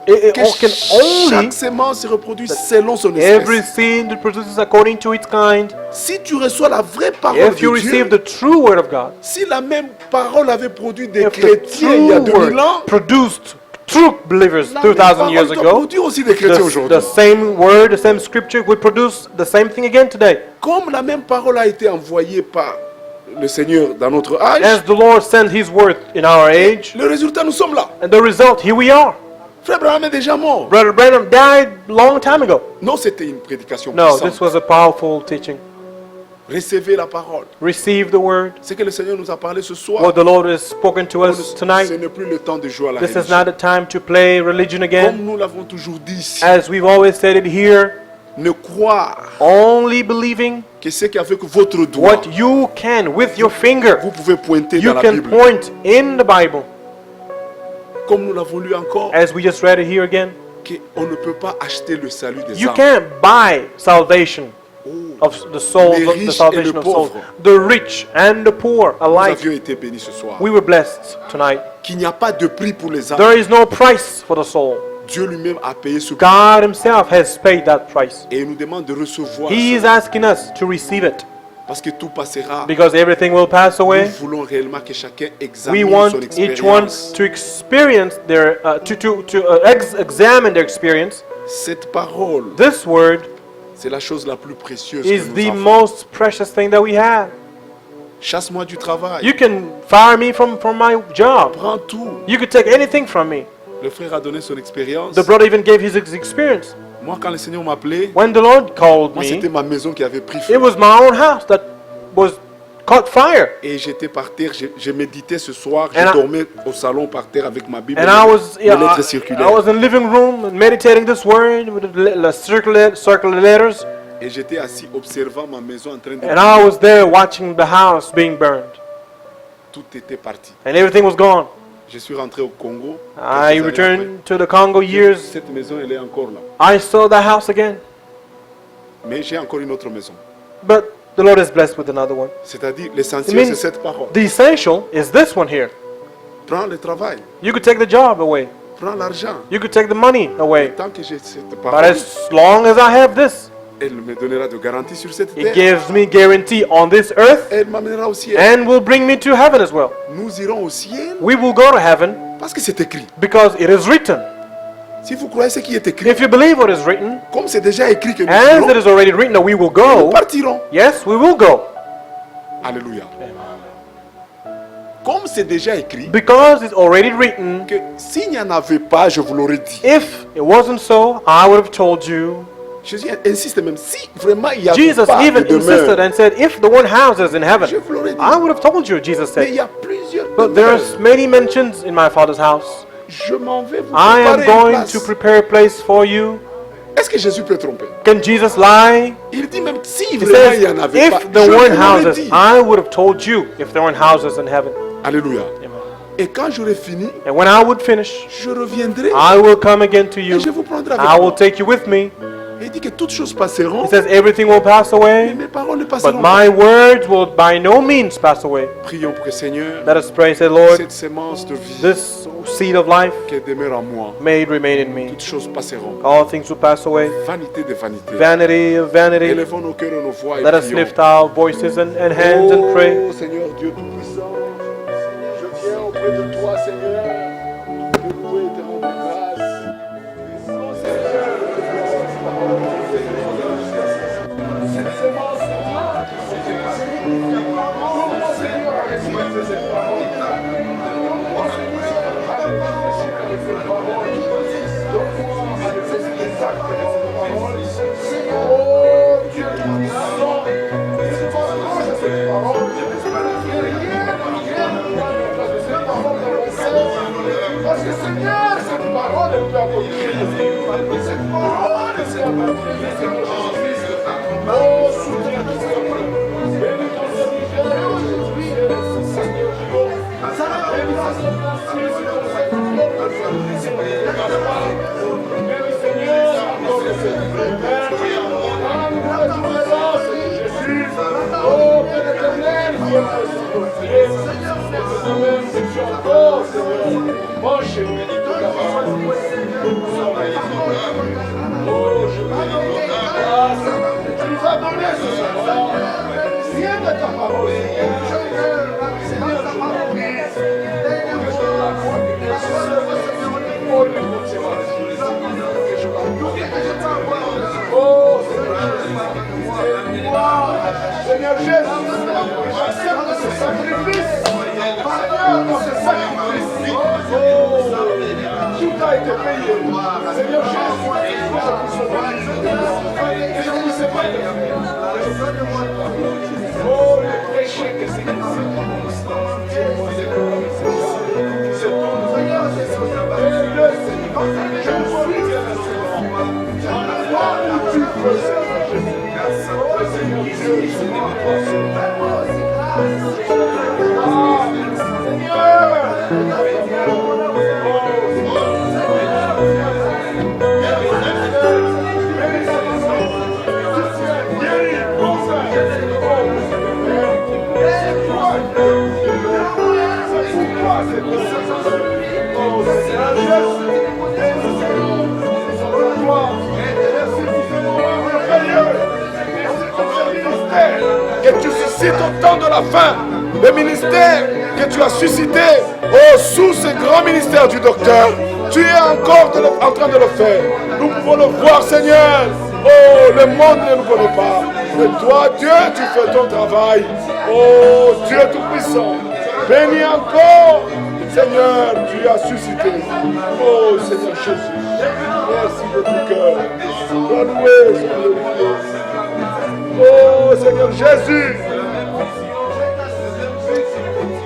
only, chaque sémence se reproduit selon son every espèce. seed that produces according to its kind. Si tu reçois la vraie parole If you de Dieu, receive the true word of God, si la même parole avait produit des if the chrétiens il y a true 2000 word ans, produced true believers la même 2,000 years parole doit ago, produire aussi des chrétiens the aujourd'hui. same word, the same scripture would produce the same thing again today. Comme la même parole a été envoyée par le Seigneur dans notre âge, As the Lord sent His word in our age, le résultat, nous sommes là. and the result, here we are. Frère Branham est déjà mort. Brother Branham died long time ago. Non, c'était une prédication No, puissante. this was a powerful teaching. Recevez la parole. Receive the word. Ce que le Seigneur nous a parlé ce soir, What the Lord has spoken to us ce tonight. n'est plus le temps de jouer à la This is religion. not a time to play religion Comme again. nous l'avons toujours dit ici, As we've always said it here, ne croire only believing que ce qu'avec votre doigt, what you can with your finger. vous pouvez pointer You dans la can Bible. point in the Bible, Comme nous l'avons lu encore, as we just read it here again. qu'on ne peut pas acheter le salut des You âmes. can't buy salvation Oh, of the souls, Les of the riches et salvation le of souls. pauvre. The rich and the poor nous alike. avions été bénis ce soir. We were blessed tonight. Qu'il n'y a pas de prix pour les âmes. There is no price for the soul. Dieu lui-même a payé ce prix. God Himself has paid that price. Et il nous demande de recevoir He is ça. asking us to receive it Parce que tout passera. because everything will pass away. Nous voulons réellement que chacun We examine want son each one expérience. to experience their, examine their experience. Cette parole, This word c'est la chose la plus précieuse is que nous the avons. most precious thing that we have. Chasse-moi du travail. You can fire me from my job. Prends tout. You could take anything from me. Le frère a donné son expérience. The brother even gave his experience. Moi, quand le Seigneur m'appelait, When the Lord called moi, c'était me, ma maison qui avait pris it feu. was my own house that was caught fire. Et j'étais par terre, je méditais ce soir, je And I- dormais au salon par terre avec ma Bible, And I was, mes lettres circulaires. I was in the living room meditating this word with the circular letters. Et j'étais assis observant ma maison en train de... And I was there watching the house being burned. Tout était parti. And everything was gone. Je suis rentré au Congo. I quelques années returned to the Congo après. years. Cette maison, elle est encore là. I saw the house again. Mais j'ai encore une autre maison. But the Lord is blessed with another one. C'est-à-dire, It l'essentiel, means c'est cette parole. the essential is this one here. Prends le travail, You could take the job away. prends l'argent. You could take the money away. Tant que j'ai cette But parole, as long as I have this, elle me donnera de garantie sur cette it terre. gives me guarantee on this earth Elle m'amènera au ciel. and will bring me to heaven as well. Nous irons au ciel We will go to heaven parce que c'est écrit. because it is written. Si vous croyez ce qui est écrit, If you believe what is written, comme c'est déjà écrit que nous as irons, it is already written that we will nous go, partirons. yes, we will go. Alléluia. Comme c'est déjà écrit, Because it's already written, que s'il n'y en avait pas, je vous l'aurais dit. if it wasn't so, I would have told you. Jésus insiste même, si vraiment il n'y avait Jesus pas even de insisted demeure, and said, if there weren't houses in heaven, je vous l'aurais dit. I would have told you, Jesus Mais il said. y a plusieurs But demeures. there's many mentions in my Father's house. Je m'en vais vous I am préparer une going place. to prepare a place for you. Est-ce que Jésus peut tromper? Can Jesus lie? Il dit même, si He vraiment il n'y en says, avait pas, if je there vous weren't l'aurais houses, dit. I would have told you if there weren't houses in heaven. Alléluia. Amen. Et quand j'aurai fini, And when I would finish, je reviendrai I will come again to et you. je vous prendrai avec I will moi. take you with me. Et il dit que toutes choses passeront, He says, everything will pass mais away, mes paroles ne but passeront pas. my words will by no means pass away. Prions pour que Seigneur, Let us pray, say, Lord, cette sémence de vie this seed of life qui demeure en moi, may it remain in me. toutes choses passeront. All things will pass away. Vanité de vanité. Vanity of vanity. Élevons nos cœurs et nos voix et Let us prions. lift our voices and hands and pray. Oh Seigneur Dieu Tout-Puissant, je viens auprès de toi Seigneur, te louer et te rendre grâce. Oh Seigneur, cette sémence de parce que Seigneur, cette parole est accomplie. Cette parole est accomplie. Oh, soutiens tout ça. Bénis ton serviteur, Jésus, Seigneur Dieu. Bénis Seigneur, encore le Seigneur. Jésus. Oh, Père éternel, viens encore, Seigneur. Mon chéri, oh, je prie grâce. Tu nous as donné ce soir. Viens de ta parole, Seigneur. Seigneur, je prie. Oh, Seigneur Jésus, j'accepte ce sacrifice. Pardonne dans ce sacrifice. Oh, tout a été payé. Seigneur Jésus, je ne sais pas. Oh, le péché que c'est. Que tu suscites au temps de la fin le ministère que tu as suscité sous ce grand ministère du docteur. Tu es encore en train de le faire. Nous pouvons le voir, Seigneur. Oh, le monde ne nous connaît pas. Mais toi, Dieu, tu fais ton travail. Oh, Dieu Tout-Puissant. Bénis encore. Seigneur, tu as suscité. Oh, Seigneur Jésus. Merci de tout cœur. Sois loué, Seigneur. Oh, Seigneur Jésus.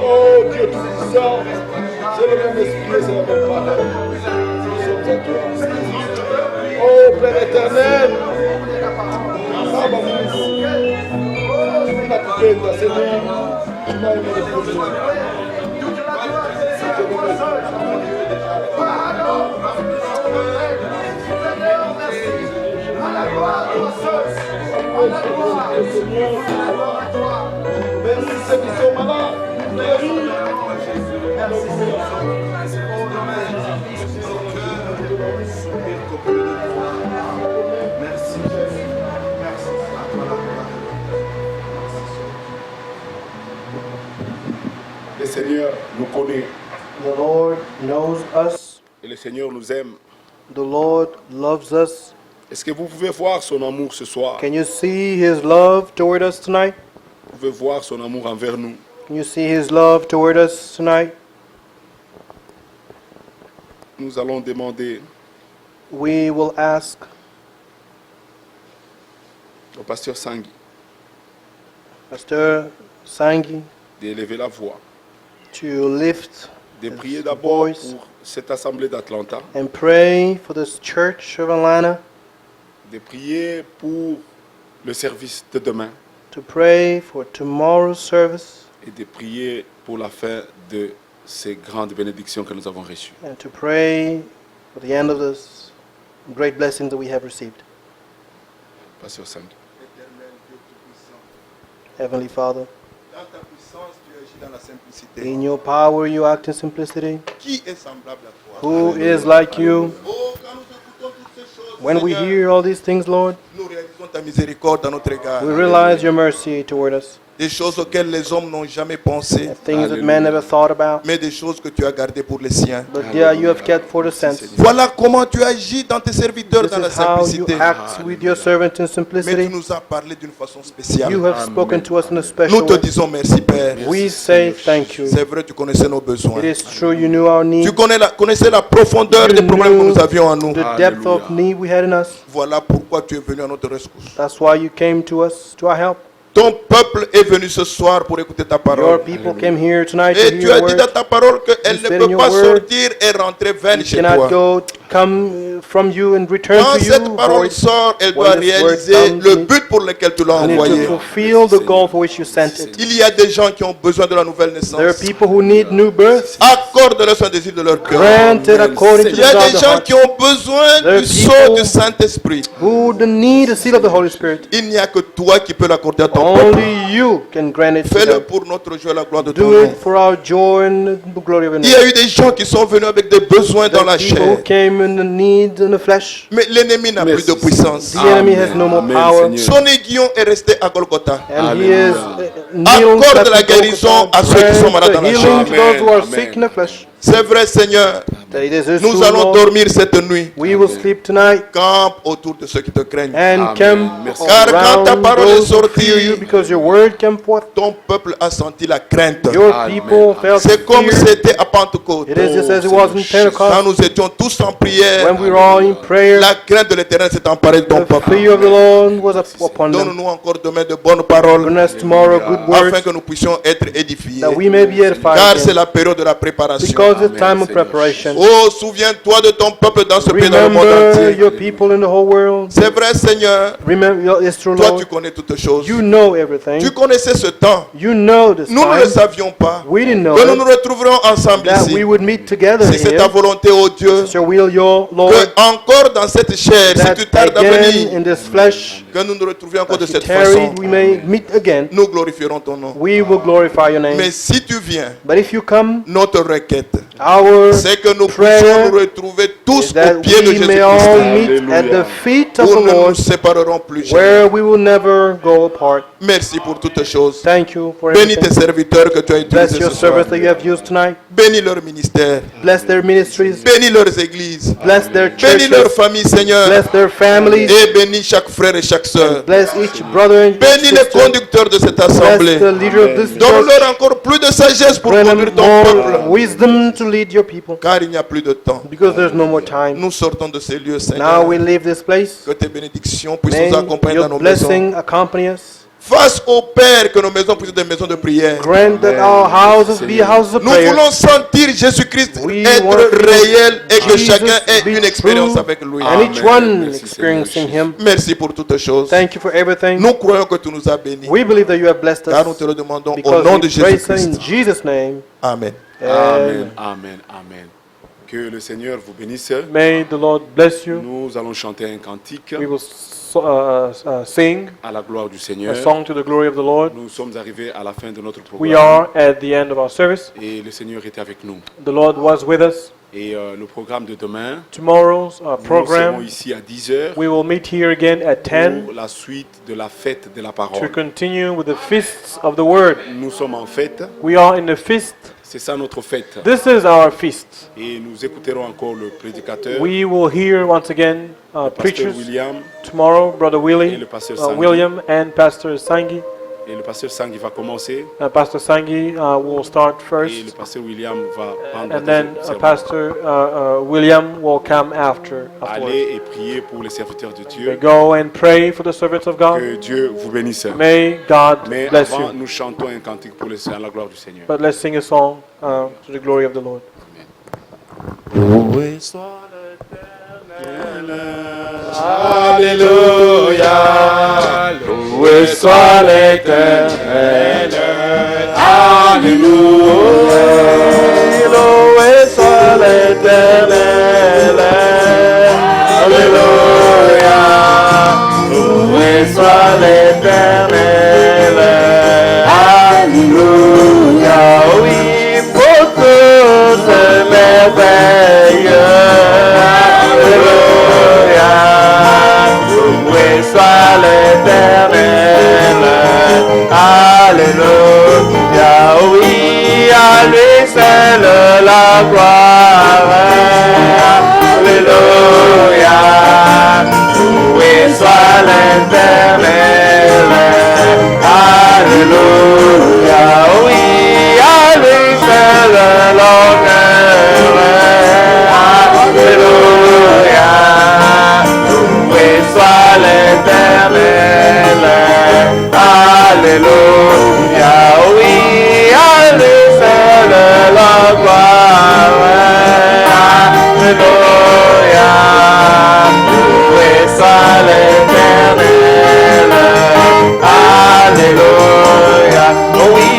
Oh, Dieu Tout-Puissant. C'est le même esprit, c'est la même parole. Nous sommes à toi. Oh, Père éternel. La poupée de Seigneur. Tu m'as aimé le premier. Merci, ceux qui sont malades. Le Seigneur nous connaît The Lord knows us. et le Seigneur nous aime. The Lord loves us. Est-ce que vous pouvez voir son amour ce soir? Can you see His love toward us tonight? pouvez voir son amour envers nous. Can you see his love toward us tonight? Nous allons demander We will ask au pasteur Sangui Pastor Sangi d'élever la voix, to lift de prier his d'abord voice pour cette assemblée d'Atlanta, and pray for this church of Atlanta, de prier pour le service de demain to pray for tomorrow's service, et de prier pour la fin de ces grandes bénédictions que nous avons reçues. and to pray for the end of this great blessing that we have received. Pasteur Sangui. Éternel Dieu Tout-Puissant, Heavenly Father, dans ta puissance, tu agis dans la simplicité. in your power you act in simplicity. Qui est semblable à toi? Who is like you? Oh, quand nous écoutons toutes ces choses, When we Seigneur, hear all these things, Lord, nous réalisons ta miséricorde à notre égard. we realize your mercy toward us. Des choses auxquelles les hommes n'ont jamais pensé, Things that man never thought about, mais des choses que tu as gardées pour les siens. but there you have kept for the sense. Voilà comment tu agis dans tes serviteurs This dans la is how you simplicité. act with your servant in Mais tu simplicity. nous as parlé d'une façon spéciale. You have spoken to us in a Nous special te way. disons merci, Père. We say thank you. C'est vrai, tu connaissais nos besoins. It is true you knew our Tu need, connaissais la profondeur des problèmes que nous avions en nous. the depth of need we had in us. Voilà pourquoi tu es venu à notre rescousse. That's why you came to us, to our help. Ton peuple est venu ce soir pour écouter ta Your parole. people came here tonight to Et hear tu your as dit dans word. ta parole qu'elle You ne said in peut your pas word, sortir et rentrer vaine You chez cannot toi. come from you and return Quand to cette you parole void. sort, elle When doit this word réaliser comes, le but pour lequel tu l'as You need to envoyé. fulfill the goal for which you sent it. Il y a des gens qui ont besoin de la nouvelle There are naissance. people who need new birth. Accorde-leur un désir de leur cœur. Granted according to Il the y a desire des of the gens heart. qui ont besoin There are du sceau people du Saint-Esprit. who need the seal of the Holy Spirit. Il n'y a que toi qui peux l'accorder à ton peuple. Only you can grant it to Fais-le them. pour notre joie et la gloire de ton Do nom. it for our joy and the glory of your Il y a name. eu des gens qui sont venus avec des besoins There dans la are people who chair. came in the need in the flesh. Mais l'ennemi n'a plus de puissance. The enemy has no more Amen, power. Seigneur. Son aiguillon est resté à Golgotha. And he is Accorde la guérison à ceux qui sont malades dans la chair. healing to those who are Amen. sick in the flesh. C'est vrai, Seigneur. That it is Nous true, allons Lord. dormir cette nuit. We will sleep tonight Campe autour de ceux qui te craignent. and camp Merci. Car quand ta around parole est those who sortie, fear you, because your word came forth. Ton peuple a senti la crainte. Your Amen. people felt C'est comme fear. c'était à Pentecôte. It is just as it was in Quand Pentecost nous étions tous en prière, when we were all in prayer. la crainte de l'Éternel s'est emparée de ton The peuple. fear of the Lord was upon them. Donne-nous encore demain de bonnes paroles Bring us tomorrow good afin words que nous puissions être édifiés. that we may be edified Car c'est again. la période de la préparation. Because it's Amen, time of Seigneur. preparation. Oh, souviens-toi de ton peuple dans ce pays, dans le monde Remember entier. your people in the whole world. C'est vrai, Seigneur. Remember, it's true, Toi, Lord. tu connais toutes choses. You know everything. Tu connaissais ce temps. You know this Nous ne le time. savions pas. We didn't know Que nous nous it, retrouverons ensemble that ici. we would meet together Si c'est ta here. volonté, oh Dieu, So will your Lord, que encore dans cette chair, si that tu tardes à again venir, in this flesh, que nous nous retrouvions encore de that you cette façon, tarried, we may meet again. nous glorifierons ton nom. We will glorify your name. Mais si tu viens, But if you come, notre requête, our c'est que nous prayer puissions nous retrouver tous is that au pied de we may all Jésus-Christ, meet at the feet of où the nous ne nous Lord, séparerons plus jamais. where we will never go apart. Merci pour toutes choses. Thank you for Bénis tes everything. serviteurs que tu as Bless utilisés your ce soir. service that you have used tonight. Bénis leur ministère. Bless their ministries. Bénis leurs églises. Bless their Bénis leurs churches. familles, Seigneur. Bless their families. Et bénis chaque frère et chaque sœur. Bless each brother and Bénis les sister. conducteurs de cette Bless assemblée. the leader of this church. Donne-leur encore plus de sagesse pour Grant conduire them ton peuple. more wisdom to lead your people. Car il n'y a plus de temps. Because there's no more time. Nous sortons de ces lieux, Now Seigneur. we leave this place. Que tes bénédictions puissent May nous accompagner dans your nos maisons. blessing accompany us. Face au Père, que nos maisons puissent être des maisons de prière. Grant that our houses be houses of Nous prayer. voulons sentir Jésus-Christ We être want to réel et que Jesus chacun ait be une expérience true avec lui. And each Amen. one Merci, experiencing Seigneur. Him. Merci pour toutes choses. Thank you for everything. Nous croyons que tu nous as bénis. We believe that you have blessed Car nous te us. le demandons au Because nom de we praise in Jésus-Christ. Jesus' name. Amen. Amen, amen, amen. Que le Seigneur vous bénisse. May the Lord bless you. Nous allons chanter un cantique We will sing à la gloire du a Seigneur. song to the glory of the Lord. Nous sommes arrivés à la fin de notre We programme are at the end of our service. et le Seigneur était avec nous. The Lord was with us. Et le programme de demain, Tomorrow's nous serons program, ici à 10h we will meet here again at 10 pour la suite de la fête de la to parole. continue with the feasts of the Word. Nous sommes en fête, We are in the feast. c'est ça notre fête. This is our feast. Et nous écouterons encore le prédicateur, We will hear once again Pasteur preachers William, tomorrow, Brother et Willie, le pasteur Sandy. William, and Pastor Sangi. Et le pasteur Sang il va commencer. Pastor Sangi will start Et le first, pasteur William va prendre and le then deuxième sermon. Pastor William will come afterwards. Allez et priez pour les serviteurs de May Dieu. go and pray for the servants of God. Que Dieu vous bénisse. May God Mais bless avant, you. nous chantons un cantique pour à la gloire du Seigneur. But let's sing a song to the glory of the Lord. Loué soit Alléluia. Loué soit l'Éternel. Alléluia. Loué soit l'Éternel. Alléluia. Loué soit l'Éternel. Alléluia. Oui, pour tous ces merveilles. Alléluia. Loué soit l'Éternel. Alléluia. Oui, à lui seul la gloire. Alléluia. Loué soit l'Éternel. Alléluia. Oui, à lui seul l'honneur. Alléluia. Loué soit l'Éternel. Alléluia. Oui, à lui seul la gloire. Alléluia. Loué soit l'Éternel. Alléluia. Oui,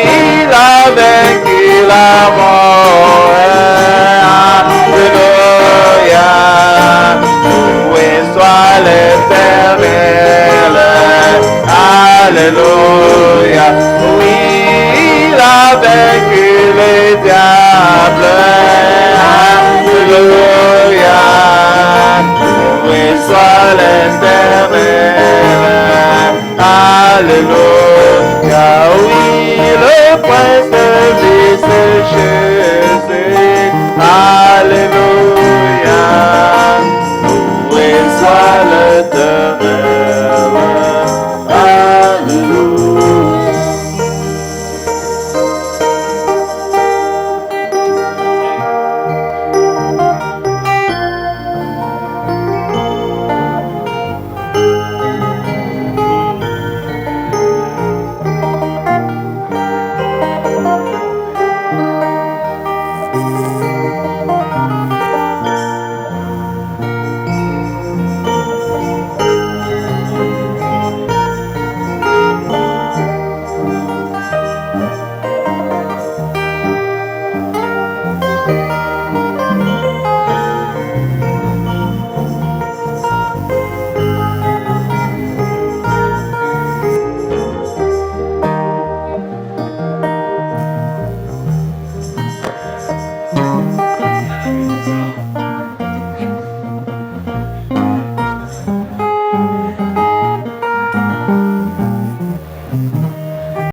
il a vaincu la mort. Alléluia. Loué soit l'Éternel. Alléluia. Oui, il a vaincu les diables. Alléluia. Loué soit l'Éternel. Alléluia. Oui, le prince de vie, c'est Jésus. Alléluia. Loué soit l'Éternel. Alléluia.